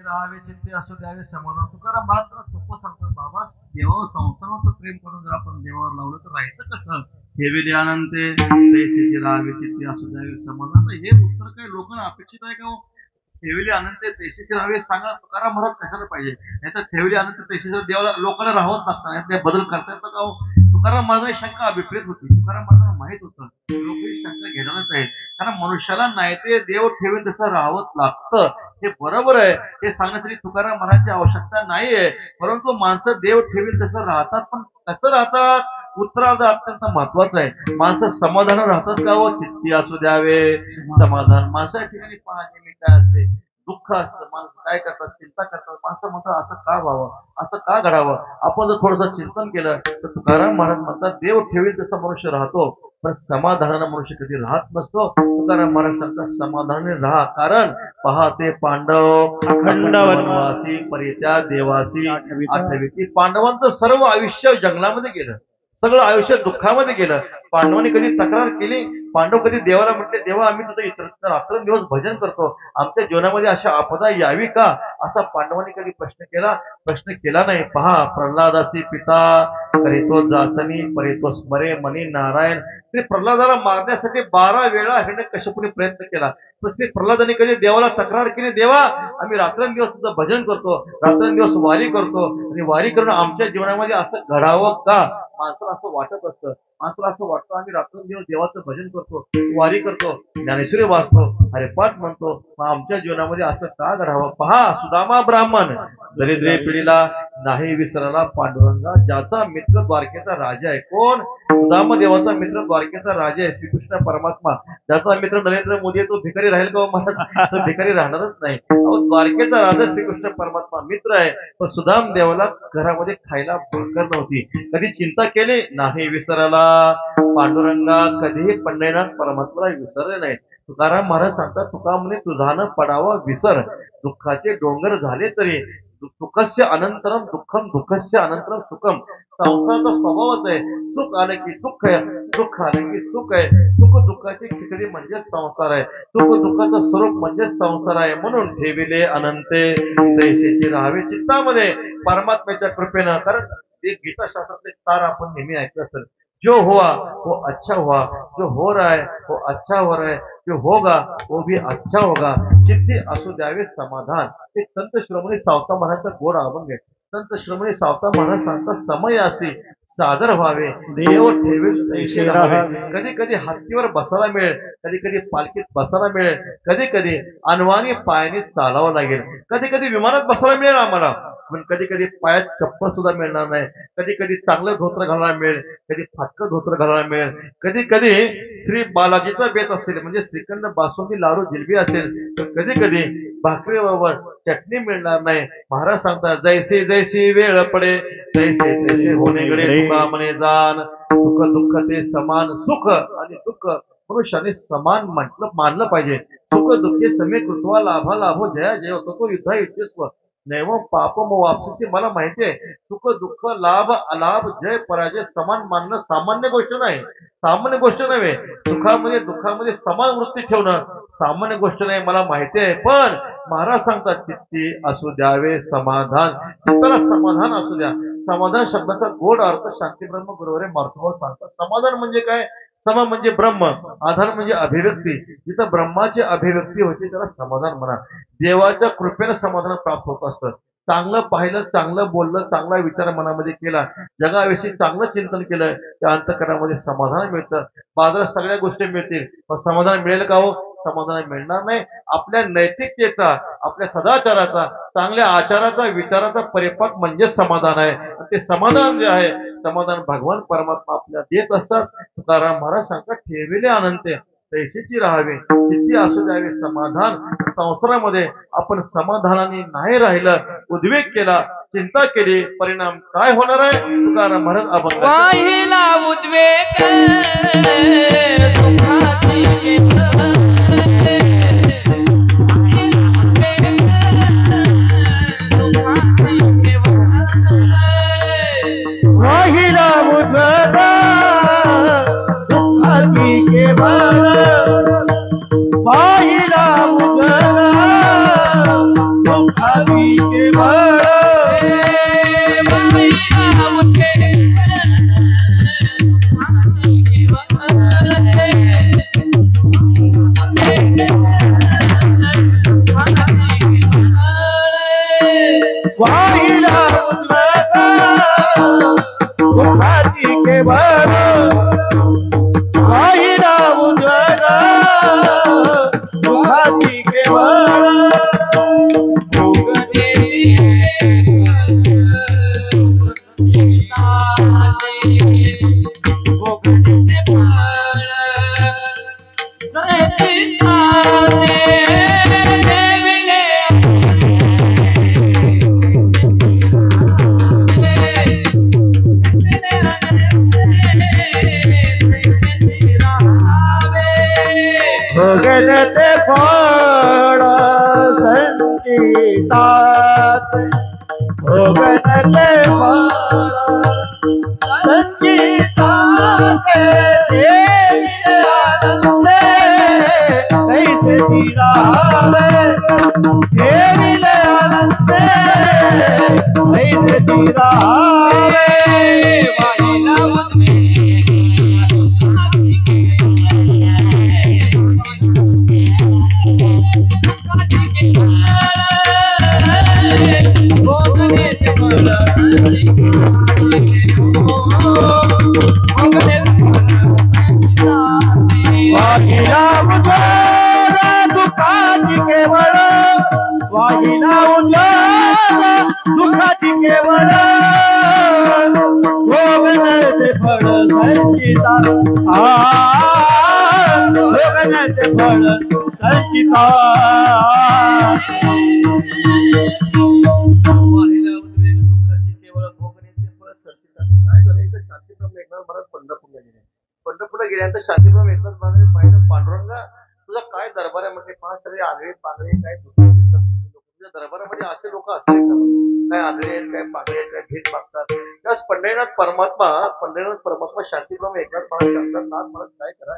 राहावे चित्ते असू द्यावे समाधान तुकाराम महाराज सोपं सांगतात बाबा देवावर संसाराचं प्रेम करून जर आपण देवावर लावलं तर राहायचं कसं ठेविले अनंते तैसेचे राहावे चित्ते असू द्यावे समाधान हे उत्तर काही लोकांना अपेक्षित आहे का ठेविले अनंत तैसेचे राहावे सांगा तुकाराम महाराज कशाला पाहिजे नाही तर ठेविले अनंत तैसेचे देवाला लोकांना राहत नसताना ते बदल करता येतं का तुकाराम महाराज शंका अभिप्रेत होती तुकाराम महाराजांना माहित होतं लोक ही शंका घेणारच आहेत कारण मनुष्याला नाही ते देव ठेवीन तसं राहावंच लागतं हे बरोबर आहे हे सांगण्यासाठी तुकाराम महाराजची आवश्यकता नाहीये परंतु माणसं देव ठेवील तसं राहतात पण कसं राहतात उत्तरार्ध अत्यंत महत्वाचं आहे माणसं समाधान राहतात का व चित्ती असू द्यावे समाधान माणसं या ठिकाणी पाहणे मी काय असते दुःख असतं माणसं काय करतात चिंता करतात माणसं म्हणतात असं का व्हावं असं का घडावं आपण जर थोडंसं चिंतन केलं तर तुकाराम महाराज म्हणतात देव ठेवील तसा मनुष्य राहतो पण समाधानानं मनुष्य कधी राहत नसतो तुकाराम महाराज सांगतात समाधानाने राहा कारण पहा ते पांडव अखंड वनवासी परित्याग देवासी आठवी पांडवांचं सर्व आयुष्य जंगलामध्ये गेलं सगळं आयुष्य दुःखामध्ये गेलं पांडवांनी कधी तक्रार केली पांडव कधी देवाला म्हटले देवा आम्ही तुझं इतर रात्रंदिवस भजन करतो आमच्या जीवनामध्ये अशा आपदा यावी का असा पांडवांनी कधी प्रश्न केला नाही पहा प्रल्हादासी पिता करीतो जाचनी परितो स्मरे मनी नारायण श्री प्रल्हादाला मारण्यासाठी 12 वेळा हिरण्यकश्यपूने प्रयत्न केला पण श्री प्रल्हादाने कधी देवाला तक्रार केली देवा आम्ही रात्रंदिवस तुझं भजन करतो रात्रंदिवस वारी करतो आणि वारी करून आमच्या जीवनामध्ये असं घडावं का माणसाला असं वाटत असतं माणसाला असं वाटतं आम्ही रात्रंदिवस देवाचं भजन करतो वारी करतो ज्ञानेश्वरी वाचतो हरिपाठ म्हणतो मग आमच्या जीवनामध्ये असं का घडावं पहा सुदामा ब्राह्मण दरिद्रे पिढीला नाही विसरला पांडुरंगा ज्याचा मित्र द्वारकेचा राजा आहे कोण सुदामा देवाचा मित्र द्वारकेचा राजा आहे श्रीकृष्ण परमात्मा ज्याचा मित्र नरेंद्र मोदी आहे तो भिकारी राहील का महाराज तो भिकारी राहणारच नाही द्वारकेचा राजा श्रीकृष्ण परमात्मा मित्र आहे पण सुदाम देवाला घरामध्ये खायला भाकर नव्हती कधी चिंता केले नाही विसरला. पांडुरंगा कधीही पंढरीनाथ परमात्म्याला विसरले नाही. तुकाराम महाराज सांगतात, तुका म्हणे तुझा न पडावा विसर, दुःखाचे डोंगर झाले तरी सुखस्य अनंतरम दुःखम दुःखस्य अनंतरम सुखम. संसाराचा स्वभावच आहे, सुख आलं की दुःख आहे, दुःख आलं की सुख आहे. सुख दुःखाची खिचडी म्हणजेच संसार आहे, सुख दुःखाचं स्वरूप म्हणजेच संसार आहे. म्हणून ठेविले अनंते दैसेची राहावे चित्तामध्ये परमात्म्याच्या कृपेनं. कारण ते गीताशास्त्रातले तार आपण नेहमी ऐकलं असेल, जो हुआ वो अच्छा हुआ, जो हो रहा है वो अच्छा हो रहा है, जो होगा वो भी अच्छा होगा, चित्ती असू द्यावे समाधान. ते संत श्रोमणी सावता महाराजचा गोड अभंग आहे. संत श्रोमणी सावता महाराज सांगतात, समय असे सादर व्हावे देव ठेवेल तैसे राहावे. कधी कधी हत्तीवर बसायला मिळेल, कधी कधी पालखीत बसायला मिळेल, कधी कधी अनवाणी पायाने चालावं लागेल, कधी कधी विमानात बसायला मिळेल आम्हाला, पण कधी कधी पायात चप्पल सुद्धा मिळणार नाही. कधी कधी चांगलं धोत्र घालायला मिळेल, कधी फाटकं धोत्र घालायला मिळेल. कधी कधी श्री बालाजीचा बेत असेल, म्हणजे श्रीखंड बासुंदी लाडू जिलबी असेल, तर कधी कधी भाकरी बरोबर चटणी मिळणार नाही. महाराज सांगतात, जैसे जैसी वेळ पडे तैसे तैसे होणे गडे तुका म्हणे जाण. सुख दुःख ते समान, सुख आणि दुःख मनुष्याने समान मानलं पाहिजे. सुख दुःखे समे कृत्वा लाभा लाभो जया जय तो युद्धा युद्धस्व नैव पापम वापसी. मला माहिती आहे, सुख दुःख लाभ अलाभ जय पराजय समान मानणं सामान्य गोष्ट नाही, सामान्य गोष्ट नव्हे. सुखामध्ये दुःखामध्ये समान वृत्ती ठेवणं सामान्य गोष्ट नाही, मला माहिती आहे. पण महाराज सांगतात, चित्ती असू द्यावे समाधान, चित्ताला समाधान असू द्या. समाधान शब्दाचा गोड अर्थ शांती ब्रह्म गुरुवारे मार्तभाव सांगतात. समाधान म्हणजे काय? सम म्हणजे ब्रह्म, आधार म्हणजे अभिव्यक्ती. जिथं ब्रह्माची अभिव्यक्ती होती त्याला समाधान म्हणा. देवाच्या कृपेनं समाधान प्राप्त होत असतं. चांगलं पाहिलं, चांगलं बोललं, चांगला विचार मनामध्ये केला, जगाविषयी चांगलं चिंतन केलं, त्या अंतःकरणामध्ये समाधान मिळतं. बाजारात सगळ्या गोष्टी मिळतील, पण समाधान मिळेल का हो? समाधान मिळणार नाही. आपल्या नैतिकतेचा, आपल्या सदाचाराचा, चांगल्या आचाराचा, विचाराचा परिपाक म्हणजे समाधान आहे. ते समाधान जे आहे, समाधान भगवान परमात्मा आपल्याला देत असतात. तुकाराम महाराज सांगतात, ठेविले अनंते तैसेची राहावे चित्ती असू द्यावे समाधान. संसारामध्ये आपण समाधानाने नाही राहिलं, उद्वेग केला, चिंता केली, परिणाम काय होणार आहे? तुकाराम महाराज अभंग, वाहिला उद्वेग दुःखाची वाहिला उद्वेग दुःखाची केवळ, वाहिला उद्वेग दुःखाची केवळ. भोगते फळ संचितात, भोगते फळ संचितात, देविले आनंदे तैसेची राहावे, देविले आनंदे तैसेची राहावे. वाहिला दुःखाची केवळ, भोगण्याचे फळ संचितात, भोगण्याचे फळ संचितात. वाहिला उद्वेग दुःखाची केवळ, भोगण्याचे फळ संचितात. काय झालं? शांती एकनाथ महाराज पंढरपूरला गेले. पंढरपूरला गेल्यानंतर शांतीप्रभू एकनाथ महाराज पाहिलं, पांडुरंगा तुझा काय दरबार आहे म्हटले. पहा सगळे आगळे पागळे काय तुझ्या दरबारामध्ये असे लोक असले का, काय आगळे आहेत, काय पागळे आहेत, काय भीक मागतात. त्यावेळेस पंढरीनाथ परमात्मा शांतीप्रभू एकनाथ महाराज सांगतात, नाथ महाराज काय करा,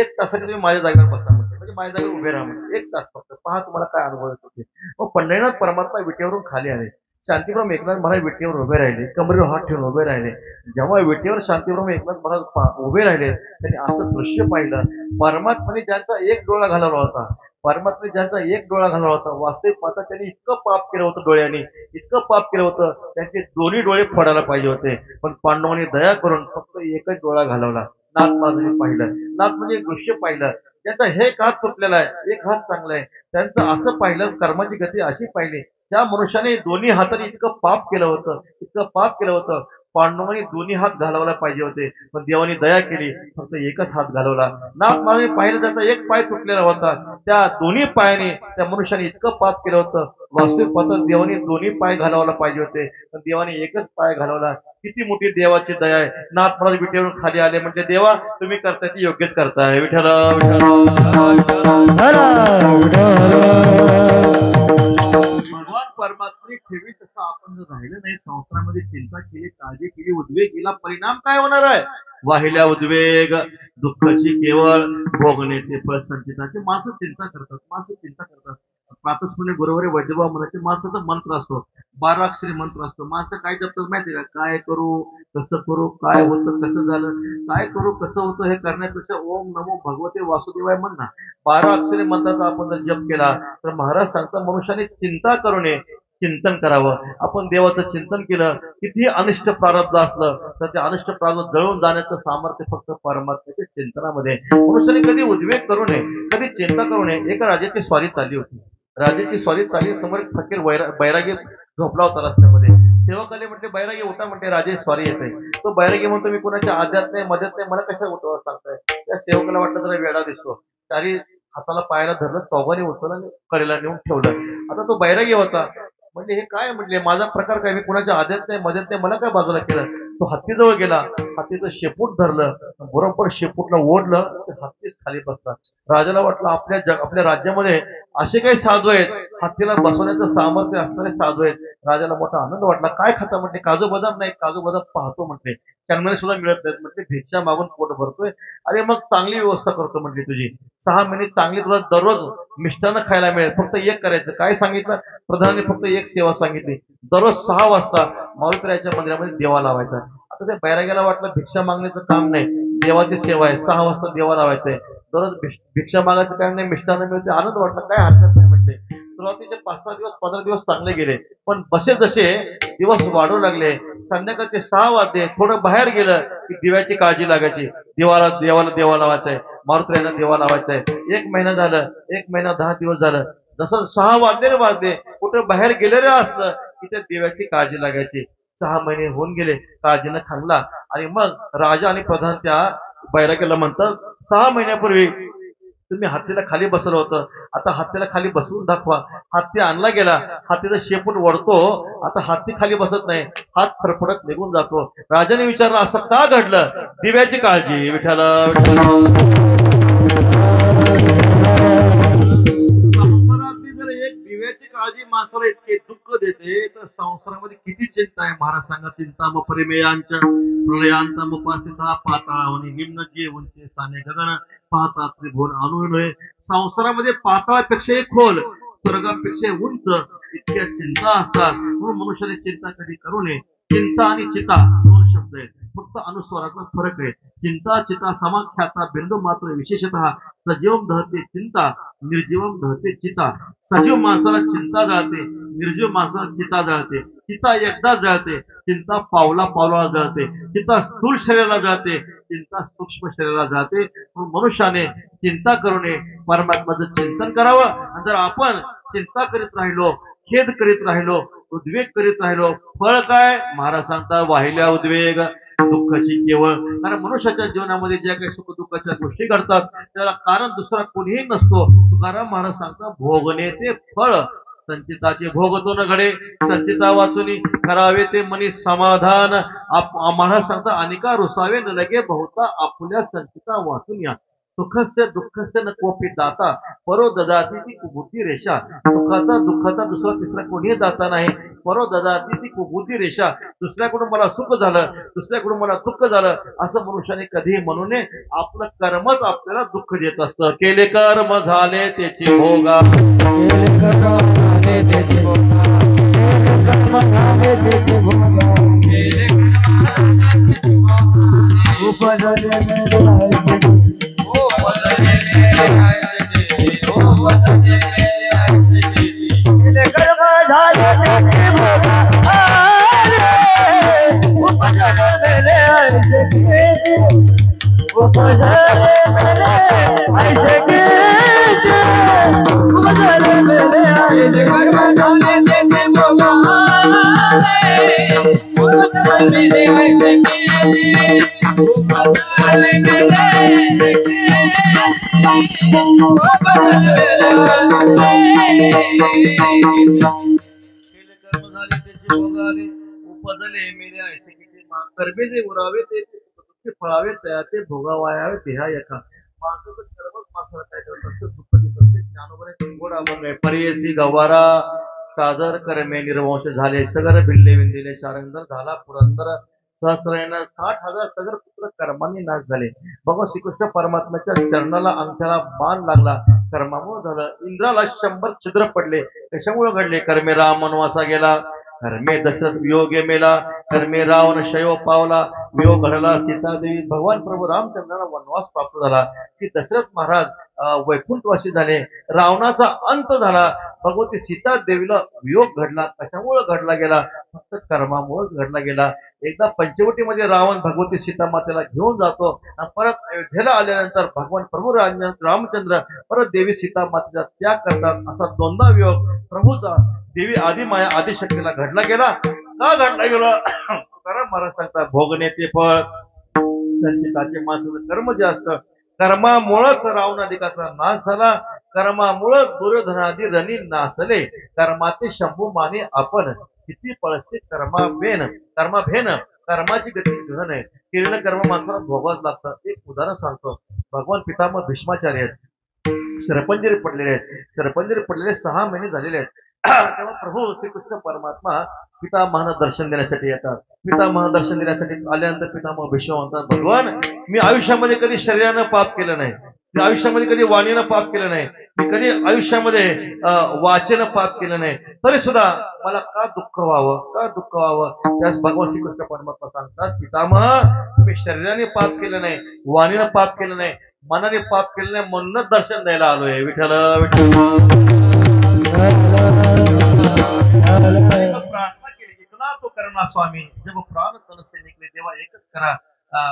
1 तासाने तुम्ही माझ्या जागेवर बसा म्हणते, म्हणजे माझ्या जागेवर उभे राहा म्हणते. 1 तास फक्त पहा तुम्हाला काय अनुभव येतो ते. मग पंढरीनाथ परमात्मा विटेवरून खाली आले. शांतीप्रभू एकनाथ महाराज विटेवर उभे राहिले, कमरेवर हात ठेवून उभे राहिले. जेव्हा विटेवर शांतीप्रभू एकनाथ महाराज उभे राहिले, त्यांनी असं दृश्य पाहिलं. परमात्माने ज्यांचा एक डोळा घालवला होता, परमात्माने ज्यांचा एक डोळा घालवला होता, वास्तविक पाहता त्यांनी इतकं पाप केलं होतं डोळ्यांनी, इतकं पाप केलं होतं, त्यांचे दोन्ही डोळे फोडायला पाहिजे होते. पण पांडवांनी दया करून फक्त एकच डोळा घालवला. नाथ महाराजांनी पाहिलं. नाथ म्हणजे एक दृश्य पाहिलं. त्यांचा हे हात तुटलेला आहे, एक हात चांगला आहे. त्यांचं असं पाहिलं, कर्माची गती अशी पाहिली. त्या मनुष्याने दोन्ही हाताने इतकं पाप केलं होतं, इतकं पाप केलं होतं. पांडवांनी दोन्ही हात घालवायला पाहिजे होते, पण देवाने दया केली, फक्त एकच हात घालवला. नाथ महाराजांनी पाहिलं, त्याचा एक पाय तुटलेला होता. त्या दोन्ही पायाने त्या मनुष्याने इतकं पाप केलं होतं. वास्तविक पाहता देवाने दोन्ही पाय घालवायला पाहिजे होते, पण देवाने एकच पाय घालवला. किती मोठी देवाची दया आहे. नाथ महाराज विटेवरून खाली आले, म्हणजे देवा तुम्ही करताय ते योग्यच करताय. विठ्ठल भगवान परमात्मा ठेवी तसं आपण जर राहिलं नाही, संसारामध्ये चिंता केली, काळजी केली, उद्वेग केला, परिणाम काय होणार आहे. वाहिल्या उद्वेग दुःखाची केवळ भोगणे ते फळ संचिताचे. माणसं चिंता करतात. प्रातस्मरणी बरोबर वैद्यभा मनाचे माणसाचा मंत्र असतो, 12 अक्षरी मंत्र असतो. माणसं काय जपतात माहिती का, काय करू, कसं करू, काय होतं, कसं झालं, काय करू, कसं होतं हे करण्यापेक्षा ओम नमो भगवते वासुदेवाय म्हणणं 12 अक्षरी मंत्राचा आपण जर जप केला तर महाराज सांगता मनुष्याने चिंता करू नये, चिंतन करावं. आपण देवाचं चिंतन केलं, किती अनिष्ट प्रारब्ध असलं तर ते अनिष्ट प्रारब्ध जळून जाण्याचं सामर्थ्य फक्त परमात्म्याच्या चिंतनामध्ये. मनुष्याने कधी उद्वेग करू नये, कधी चिंता करू नये. एका राजाची स्वारी चालली होती. राजाची स्वारी चालली, समोर एक फकीर बैरागी झोपला होता रस्त्यामध्ये. सेवक आले, म्हटले बैरागी उठा, म्हटले राजे स्वारी येत आहे. तो बैरागी म्हणतो, मी कुणाच्या आद्यात नाही मदत नाही, मला कशा उठवा सांगताय. त्या सेवकाला वाटलं जरा वेळा दिसतो, चारी हाताला पायाला धरलं, चौघाने उचललं आणि कडेला नेऊन ठेवलं. आता तो बैरागी होता. म्हणजे हे काय म्हटले, माझा प्रकार काय, मी कुणाच्या आद्यात नाही मदत नाही, मला काय बाजूला केलं. तो हत्तीजवळ गेला, हत्तीचं शेपूट धरलं, बरोबर शेपूटला ओढलं, हत्तीच खाली बसला. राजाला वाटलं आपल्या राज्यामध्ये असे काही साधू आहेत, हत्तीला बसवण्याचं सामर्थ्य असणारे साधू आहेत. राजाला मोठा आनंद वाटला. काय खाता म्हटले, काजू बदाम नाही, काजू बदाम पाहतो म्हटले, त्यांना सुद्धा मिळत नाहीत म्हटले, भिक्षा मागून पोट भरतोय. अरे मग चांगली व्यवस्था करतो म्हटली तुझी, 6 महिने चांगली तुला दररोज मिष्टानं खायला मिळेल. फक्त एक करायचं. काय सांगितलं प्रधानाने, फक्त एक सेवा सांगितली, दररोज 6 वाजता माऊलीरायाच्या मंदिरामध्ये देवा लावायचा. आता त्या बैराग्याला वाटलं भिक्षा मागण्याचं काम नाही, देवाची सेवा आहे, 6 वाजता देवा लावायचंय, दररोज भिक्षा मागायचं काम नाही, मिष्टानं मिळते. आनंद वाटला, काय हरकत नाही म्हटले. सुरुवातीचे 5-6 दिवस 15 दिवस चांगले गेले, पण जसे जसे दिवस वाढू लागले, संध्याकाळचे 6 वाजले, थोडं बाहेर गेलं की दिव्याची काळजी लागायची. देवा लावायचा आहे, मारुतीरायांना देवा लावायचा आहे. 1 महिना झालं, 1 महिना 10 दिवस झालं. जसं 6 वाजले, कुठं बाहेर गेलेलं असलं की त्या देवाची काळजी लागायची. 6 महिने होऊन गेले, काळजीनं थांबला. आणि मग राजा आणि प्रधान त्या बैराग्याला म्हणतात, 6 महिन्यापूर्वी तुम्ही हत्तीला खाली बसवलं होतं, आता हत्तीला खाली बसवून दाखवा. हत्ती आणला गेला, हत्तीचा शेपूट वळतो, आता हत्ती खाली बसत नाही, हात फरफडत निघून जातो. राजाने विचारलं, असं का घडलं. दिव्याची काळजी. विठ्ठल संसारातली जर एक दिव्याची काळजी माणसाला इतके दुःख देते, तर संसारामध्ये किती चिंता आहे. महाराज सांगा, चिंता म परिमेयांच्या प्रलयांचा मुपासिता पाताळावनी निम्न जे उंचे साने गगन पाहता त्रिभुवन अनुनय. संसारामध्ये पाताळापेक्षा खोल, स्वर्गापेक्षा उंच इतक्या चिंता असतात. म्हणून मनुष्याने चिंता कधी करू नये. चिंता आणि चिता 2 शब्द आहेत, फक्त अनुस्वाराचा फरक आहे. चिंता चिता समाख्याता बिंदू मात्र विशेषतः सजीवम दहते चिंता, निर्जीवम दहते चिता. सजीव माणसाला चिंता जळते, निर्जीव माणसाला चिता जळते. चिता एकदा जळते, चिंता पावला जळते. चिंता स्थूल शरीराला जळते, चिंता सूक्ष्म शरीराला जाते. मनुष्याने चिंता करू नये, परमात्म्याचं चिंतन करावं. आणि जर आपण चिंता करीत राहिलो, खेद करीत राहिलो, उद्वेग करीत राहिलो, फळ काय. महाराज सांगता, वाहिल्या उद्वेग दुःखाची केवळ. कारण मनुष्याच्या जीवनामध्ये ज्या काही सुख दुःखाच्या गोष्टी घडतात त्याला कारण दुसरा कोणीही नसतो. तुकाराम महाराज सांगता, भोगणे ते फळ संचिताचे भोगतो न घडे संचिता वाचुनी करावे ते मनी समाधान आम्हाला सांगता अनिका रुसावे न लगे बहुता आपुल्या संचिता वाचून या सुखस्य दुःखस्य न कोपी दाता परो ददाती ती कुबुद्धी रेषा सुखाचा दुःखाचा दुसरा तिसरा कोणी दाता नाही परो ददाती ती कुबुद्धी रेषा दुसऱ्याकडून मला सुख झालं दुसऱ्याकडून मला दुःख झालं असं मनुष्याने कधीही म्हणू नये आपलं कर्मच आपल्याला दुःख देत असतं केले कर्म झाले त्याची भोगा उपजले मेले ऐसे किती कर्मे जे उरावे ते फळावे ते भोगावायावे देहा एका माणसाचं कर्मच माणसाला काय करत असतं दुःख देत असते ज्ञानोबराचे गोड अभंग आहे परियसी गवारा सादर कर्मे निर्वंश झाले सगर भिल्ले विंदिले शारंगर झाला पुरंदर सहस्रायण 60,000 सगर पुत्र कर्मांनी नाश झाले भगवान श्रीकृष्ण परमात्म्याच्या चरणाला अंगठ्याला बाण लागला कर्मामुळे झालं इंद्राला 100 छिद्र पडले कशामुळे घडले कर्मे राम वनवासा गेला कर्मे दशरथ वियोगे मेला कर्मे रावण शयो पावला वियोग घडला सीतादेवी भगवान प्रभू रामचंद्राला वनवास प्राप्त झाला की दशरथ महाराज वैकुंठवासी झाले रावणाचा अंत झाला भगवती सीता देवीला वियोग घडला कशामुळे घडला गेला फक्त कर्मामुळेच घडला गेला एकदा पंचवटीमध्ये रावण भगवती सीता मातेला घेऊन जातो आणि परत अयोध्येला आल्यानंतर भगवान प्रभू रामचंद्र परत देवी सीता मातेचा त्याग करतात असा दोनदा वियोग प्रभूचा देवी आदिमाया आदिशक्तीला घडला गेला का घडला गेला कारण महाराज सांगतात भोगणे ते फळ संचिताचे माणसाचं कर्म जे असतं कर्मामुळेच रावणाधिकाचा नाश झाला कर्मामुळे दुर्योधनादी रणी नासले कर्माचे शंभू माने आपण किती पळसे कर्माभेन कर्माची गती गहन आहे केलेलं कर्म माणसाला भोगावंच लागतं एक उदाहरण सांगतो भगवान पितामह भीष्माचार्य आहेत सरपंजरी पडलेले 6 महिने झालेले आहेत तेव्हा प्रभू श्रीकृष्ण परमात्मा पितामहांना दर्शन देण्यासाठी येतात पितामह दर्शन देण्यासाठी आल्यानंतर पितामह भीष्म म्हणतात भगवान मी आयुष्यामध्ये कधी शरीरानं पाप केलं नाही मी आयुष्यामध्ये कधी वाणीनं पाप केलं नाही मी कधी आयुष्यामध्ये वाचेनं पाप केलं नाही तरी सुद्धा मला का दुःख व्हावं त्यास भगवान श्रीकृष्ण परमात्मा सांगतात पितामह तुम्ही शरीराने पाप केलं नाही वाणीनं पाप केलं नाही मनाने पाप केलं नाही म्हणूनच दर्शन द्यायला आलोय विठ्ठल प्रार्थना केली इतना तो करना स्वामी जब प्राण तन से निकले तेव्हा एकच करा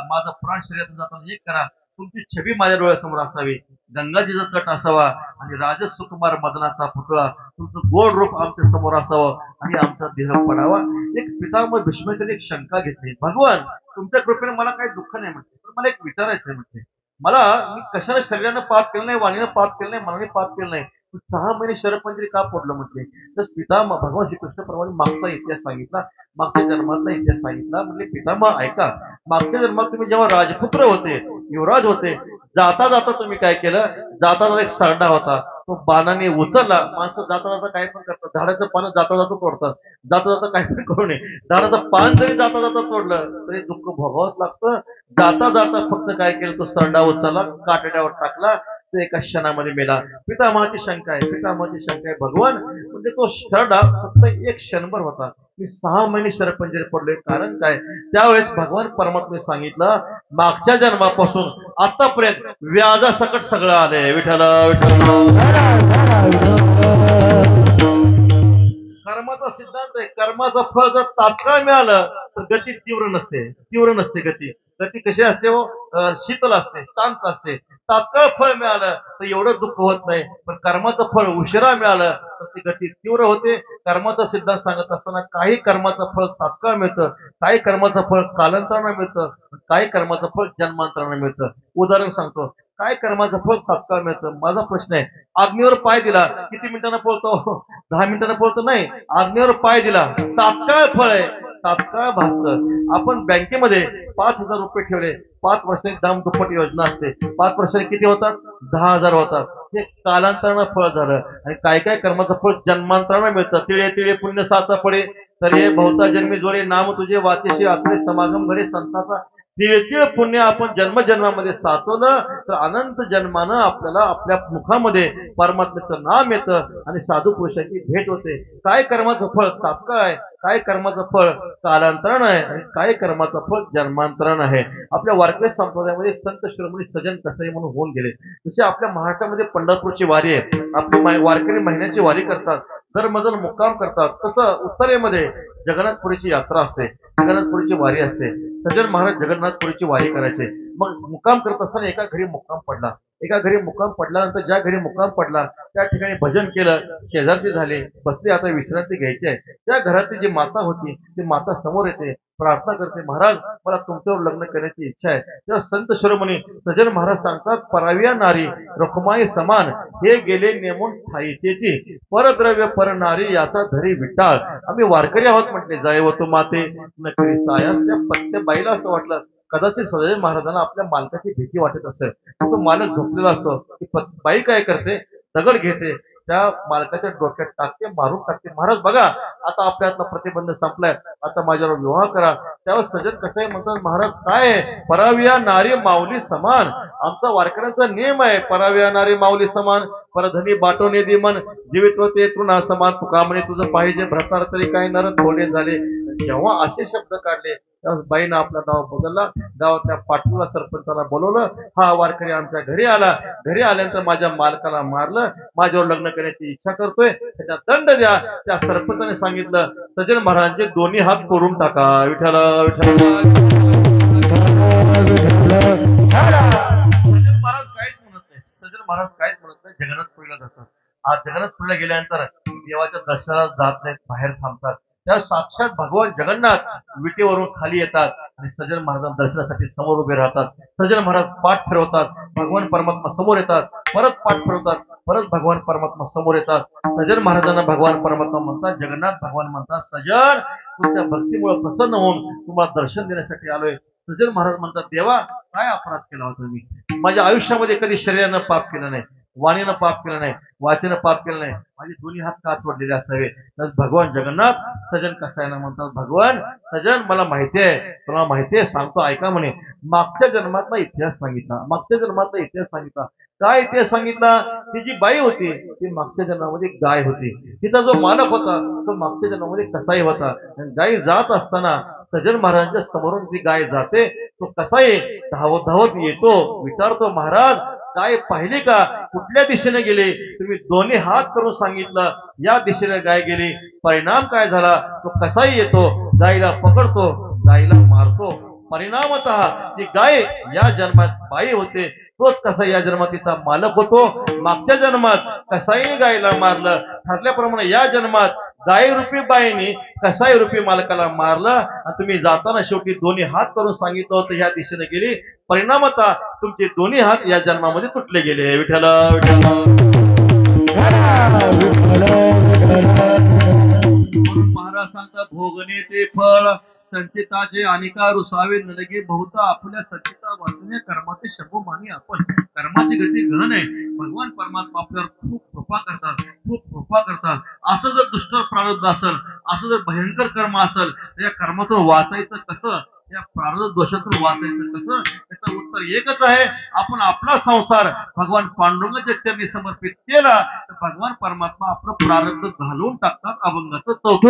माझा प्राण शरीरातून जाताना एक करा तुमची छबी माझ्या डोळ्यासमोर असावी गंगाजीचा तट असावा आणि राजस सुकुमार मदनाचा पुतळा तुमचं गोड रूप आमच्या समोर असावं आणि आमचा देह पडावा एक पितामह भीष्माचार्य एक शंका घेतली भगवान तुमच्या कृपेने मला काही दुःख नाही म्हणते पण मला एक विचारायचं म्हणते मला मी कशाला शरीरानं पाप केलं नाही वाणीनं पाप केलं नाही मनाने पाप केलं नाही 6 महिने शरपंजरी का पडलं म्हटले तर पितामह भगवान श्रीकृष्ण प्रमाणे मागचा इतिहास सांगितला मागच्या जन्मातला इतिहास सांगितला म्हणजे पितामह ऐका मागच्या जन्मात तुम्ही जेव्हा राजपुत्र होते युवराज होते जाता जाता तुम्ही काय केलं जाता जाता एक सरडा होता तो बाणाने उचलला माणसं जाता जाता काय पण करतात झाडाचं पान जाता जाता तोडतात जाता जाता काय पण करू नये झाडाचं पान जरी जाता जाता तोडलं तरी दुःख भोगावंच लागतं जाता जाता फक्त काय केलं तो सरडा उचलला काटड्यावर टाकला तो एका क्षणामध्ये मेला पितामहाची शंका आहे भगवान म्हणजे तो सरडा फक्त एक क्षणभर होता मी 6 महिने शरपंजरी पडलोय कारण काय त्यावेळेस भगवान परमात्म्याने सांगितलं मागच्या जन्मापासून आतापर्यंत व्याजासकट सगळं आलंय विठ्ठल कर्माचा सिद्धांत आहे कर्माचं फळ जर तात्काळ मिळालं तर गती तीव्र नसते गती कशी असते शीतल असते शांत असते तात्काळ फळ मिळालं तर एवढं दुःख होत नाही पण कर्माचं फळ उशिरा मिळालं तर ती गती तीव्र होते कर्माचा सिद्धांत सांगत असताना काही कर्माचं फळ तात्काळ मिळतं काही कर्माचं फळ कालांतरानं मिळतं काही कर्माचं फळ जन्मांतरानं मिळतं उदाहरण सांगतो काय कर्माचं फळ तात्काळ मिळतं? माझा प्रश्न आहे. अग्नीवर पाय दिला किती मिनिटांना पळतो? 10 मिनिटांना पळतो नाही. अग्नीवर पाय दिला तात्काळ फळ आहे, तात्काळ भासतं. आपण बँकेमध्ये 5,000 रुपये ठेवले, 5 वर्षांनी दाम दुप्पट योजना असते. 5 वर्षांनी किती होतात? 10,000 होतात. हे कालांतरानं फळ झालं. आणि काय काय कर्माचं फळ जन्मांतरानं मिळतं. तिळे तिळे पुण्य साचा पडे, तर हे बहुता जन्मी जोडे, नाम तुझे वाचेशी आचरे, समागम घडे संताचा. तिळतिळ पुण्य आपण जन्मजन्मामध्ये साचवलं तर अनंत जन्मानं आपल्याला आपल्या मुखामध्ये परमात्म्याचं नाम येतं आणि साधू पुरुषांची भेट होते. काय कर्माचं फळ तात्काळ आहे, काय कर्माचं फळ कालांतरण आहे, आणि काय कर्माचं फळ जन्मांतरण आहे. आपल्या वारकरी संप्रदायामध्ये संत शिरोमणी सजन कसाई म्हणून होऊन गेले. जसे आपल्या महाराष्ट्रामध्ये पंढरपूरची वारी आहे, आपली वारकरी महिन्याची वारी करतात, दरमजल मुक्काम करतात. तसं उत्तरेमध्ये जगन्नाथपुरीची यात्रा असते, जगन्नाथपुरीची वारी असते. सज्जन महाराज जगन्नाथपुरीची वारी करायचे. मग मुक्काम करत असताना एका घरी मुक्काम पडला. एका घरी मुक्काम पडल्यानंतर ज्या घरी मुक्काम पडला त्या ठिकाणी भजन केलं, शेजारती झाले, बसले, आता विश्रांती घ्यायची आहे. त्या घरातली जी माता होती ती माता समोर येते, प्रार्थना करते, महाराज मला तुमच्यावर लग्न करण्याची इच्छा आहे. तेव्हा संत शिरोमणी सज्जन महाराज सांगतात, पराव्या नारी रखुमाई समान, हे गेले नेमून ठाईतेची, परद्रव्य पर नारी याचा धरी विटाळ. आम्ही वारकरी आहोत म्हटले, जाय तू माते नकरी सायास. त्या बाईला असं वाटलं कदाचित सदाशिव महाराजांना आपल्या मालकाची भीती वाटत असेल. तो मालक झोपलेला असतो. ती बाई काय करते, दगड घेते, त्या मालकाच्या डोक्यात टाकते, मारून टाकते. महाराज बघा आता आपल्यातला प्रतिबंध संपलाय, आता माझ्यावर विवाह करा. त्यावर सजन कसाई म्हणतात, महाराज काय आहे, पराविया नारी माऊली समान. आमचा वारकऱ्यांचा नियम आहे, पराविया नारी माऊली समान, परधनी बाटोने दे मन, जीवित्व ते तृणा समान. तुका म्हणे तुझं पाहिजे भ्रतार तरी काही नर थोडे झाले. जेव्हा असे शब्द काढले तेव्हा बाईनं आपला गाव बदलला. गावातल्या पाटलाला सरपंचाला बोलवलं, हा वारकरी आमच्या घरी आला, घरी आल्यानंतर माझ्या मालकाला मारलं, माझ्यावर लग्न करण्याची इच्छा करतोय, त्याचा दंड द्या. त्या सरपंचाने सांगितलं, सज्जन महाराजांचे दोन्ही हात तोडून टाका. विठ्ठल विठ्ठल. सज्जन महाराज काहीच म्हणत नाही, सज्जन महाराज काहीच म्हणत नाही. जगन्नाथपुरीला जातात. आज जगन्नाथपुरीला गेल्यानंतर देवाच्या दर्शनाला जात नाहीत, बाहेर थांबतात. त्या साक्षात भगवान जगन्नाथ विटेवरून खाली येतात आणि सज्जन महाराजांच्या दर्शनासाठी समोर उभे राहतात. सज्जन महाराज पाठ फिरवतात, भगवान परमात्मा समोर येतात, परत पाठ फिरवतात, परत भगवान परमात्मा समोर येतात. सज्जन महाराजांना भगवान परमात्मा म्हणतात, जगन्नाथ भगवान म्हणतात, सज्जन तुमच्या भक्तीमुळे प्रसन्न होऊन तुम्हाला दर्शन देण्यासाठी आलोय. सज्जन महाराज म्हणतात, देवा काय अपराध केला होता मी? माझ्या आयुष्यामध्ये कधी शरीरानं पाप केलं नाही, वाणीनं पाप केलं नाही, वाचेनं पाप केलं नाही, माझे दोन्ही हात का तोडलेले असावे. तर भगवान जगन्नाथ सजन कसायला म्हणतात, भगवान सजन मला माहिती आहे, तुला माहिती आहे, सांगतो ऐका म्हणे. मागच्या जन्मातला इतिहास सांगितला, मागच्या जन्मातला इतिहास सांगितला. काय इतिहास सांगितला? ती जी बाई होती ती मागच्या जन्मामध्ये गाय होती, तिचा जो मालक होता तो मागच्या जन्मामध्ये कसाई होता. गाय जात असताना सज्जन महाराजांच्या समोरून ती गाय जाते, तो कसाई धावत धावत येतो, विचारतो, महाराज गाय पाहिली का? कुठल्या दिशेने गेली? तुम्ही दोन्ही हात करून सांगितलं या दिशेने गाय गेली. परिणाम काय झाला? तो कसाई येतो, गायला पकडतो, गायला मारतो. परिणामतः ती गाय या जन्मात बाई होते, तोच कसाई या जन्मात तिचा मालक होतो. मागच्या जन्मात कसाईने गायला मारलं, ठरल्याप्रमाणे या जन्मात गाय रूपी बाईने कसाई रूपी मालकाला मारलं. आणि तुम्ही जाताना शेवटी दोन्ही हात करून सांगितलं होतं ह्या दिशेने गेली. परिणामतः तुमचे दोन्ही हात या जन्मामध्ये तुटले गेले. विठ्ठल महाराज सांगतात, भोगणे ते फळ संचिताचे अनिका रुसावे नलगे बहुता, आपल्या सचिता वाचणे कर्माचे शंभू मानी आपण. कर्माची गती गहन आहे. भगवान परमात्मा आपल्यावर खूप कृपा करतात, खूप कृपा करतात. असं जर दुष्ट प्रारब्ध असेल, असं जर भयंकर कर्म असेल, तर या कर्मातून वाचायचं कसं, या प्रारब्ध दोषातून वाचायचं कसं? त्याचं उत्तर एकच आहे, आपण आपला संसार भगवान पांडुरंगाच्या चरणी समर्पित केला तर भगवान परमात्मा आपलं प्रारब्ध घालून टाकतात. अभंगाचं चौक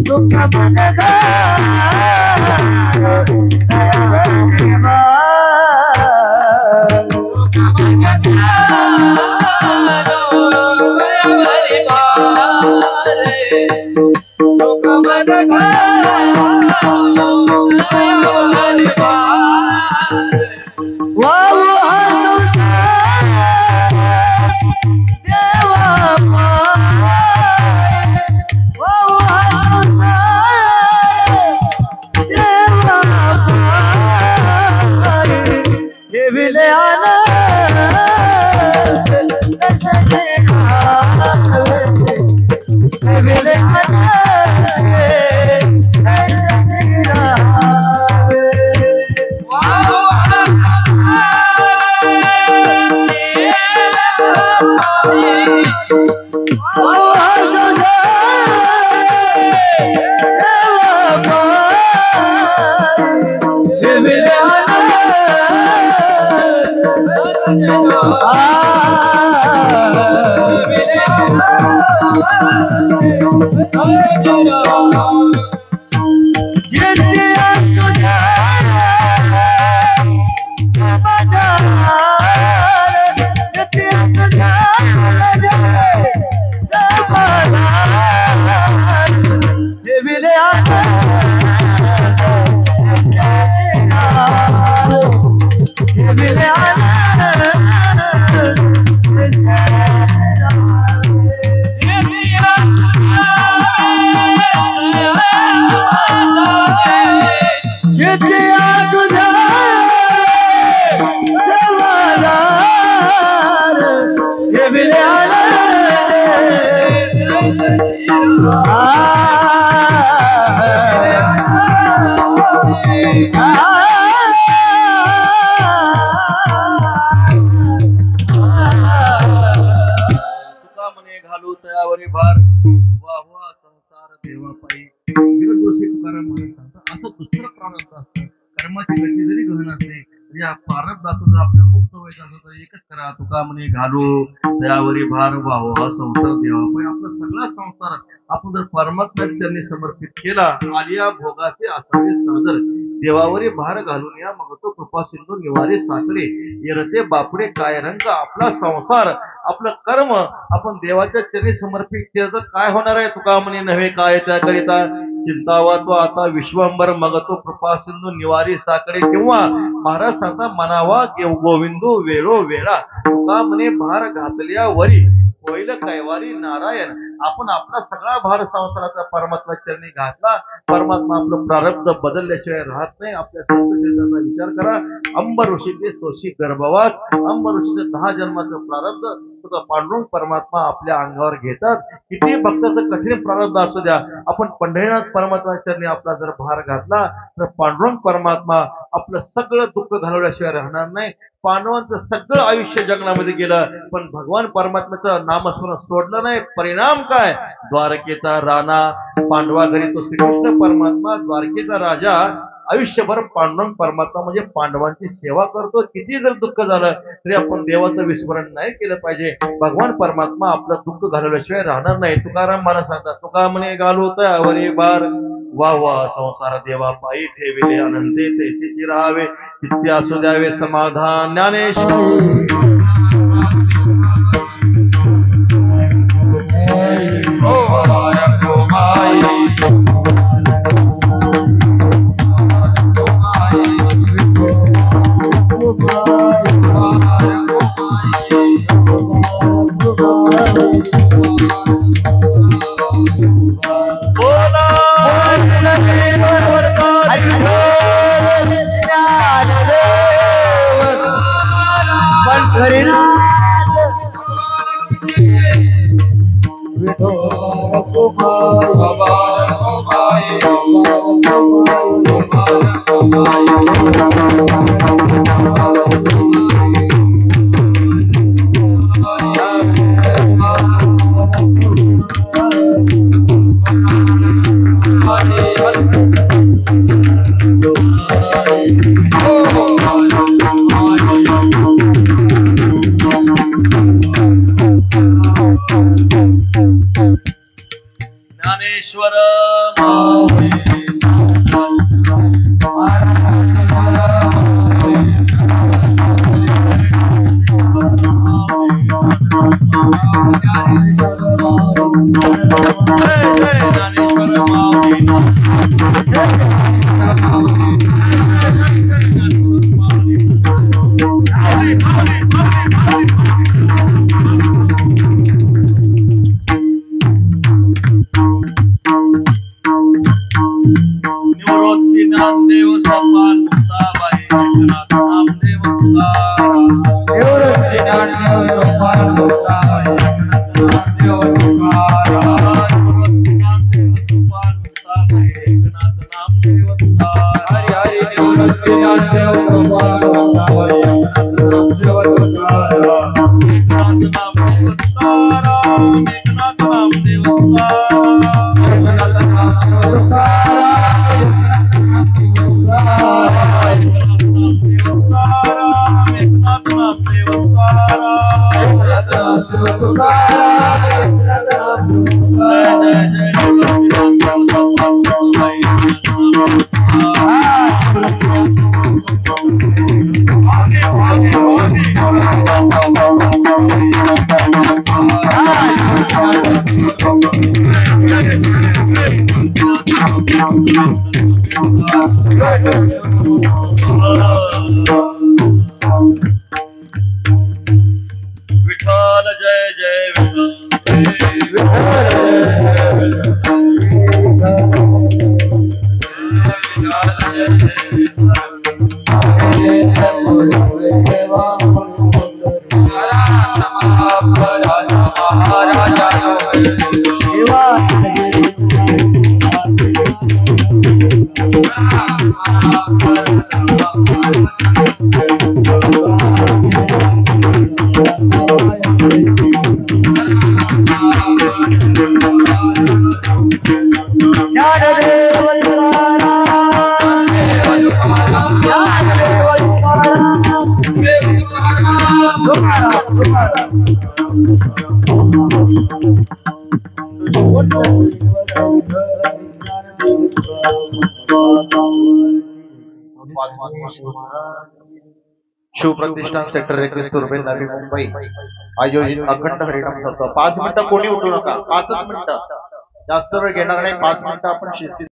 Look, कर्माची गती जरी गहन असते तरी या प्रारब्धातून आपल्या मुक्त व्हायचं असं तर एकच करा. तुका म्हणे घालू दयावरी भार वाहो हा संसार देवा. पण आपला सगळा संसार आपण जर परमात्म्याच्या चरणी समर्पित केला, आलिया भोगाचे असावे सादर, देवावरी भार घालून या मग तो कृपा सिंधू निवारे साकडे, येरते बापडे काय रंग. आपला संसार आपलं कर्म आपण देवाच्या चरणी समर्पित केलं तर काय होणार आहे. तुका म्हणे नव्हे काय त्याकरिता चिंतावा तो आता विश्वंभर, मग तो कृपा सिंधू निवारी साकडे. किंवा महाराज सांगता म्हणावा गोविंदो वेळो वेळा. तुका म्हणे भार घातल्या वरी होईल कैवारी नारायण. आपण आपला सगळा भार संसाराचा परमात्मा चरणी घातला, परमात्मा आपलं प्रारब्ध बदलल्याशिवाय राहत नाही. आपल्या संतचरित्राचा विचार करा. अंब ऋषीचे सोशी गर्भवास, अंब ऋषीचे 10 जन्माचं प्रारब्ध तुझा पांडुरंग परमात्मा आपल्या अंगावर घेतात. किती भक्ताचं कठीण प्रारब्ध असू द्या, आपण पंढरीनाथ परमात्मा चरणी आपला जर भार घातला तर पांडुरंग परमात्मा आपलं सगळं दुःख घालवल्याशिवाय राहणार नाही. पांडवांचं सगळं आयुष्य जंगलामध्ये गेलं पण भगवान परमात्म्याचं नामस्मरण सोडलं नाही. परिणाम काय? द्वारकेचा राणा पांडवा घरी तो श्रीकृष्ण परमात्मा द्वारकेचा राजा आयुष्यभर पांडुरंग परमात्मा म्हणजे पांडवांची सेवा करतो. किती जर दुःख झालं तरी आपण देवाचं विस्मरण नाही केलं पाहिजे. भगवान परमात्मा आपलं दुःख घालवल्याशिवाय राहणार नाही. तुकाराम महाराज सांगतात, तुका म्हणे घालवत आवरी बार वा वा संसार देवा पायी ठेविले आनंदे तैसेची राहावे, चित्ते असू द्यावे समाधान. ज्ञानेश्वर विठ्ठल जय जय शिवप्रतिष्ठान सेक्टर 21 रुपये नवी मुंबई आयोजित अखंड हरिनाम सप्ताह 5 मिनिटं कोणी उठू नका 5 मिनिटं जास्त वेळ घेणार नाही 5 मिनिटं आपण शिस्तीत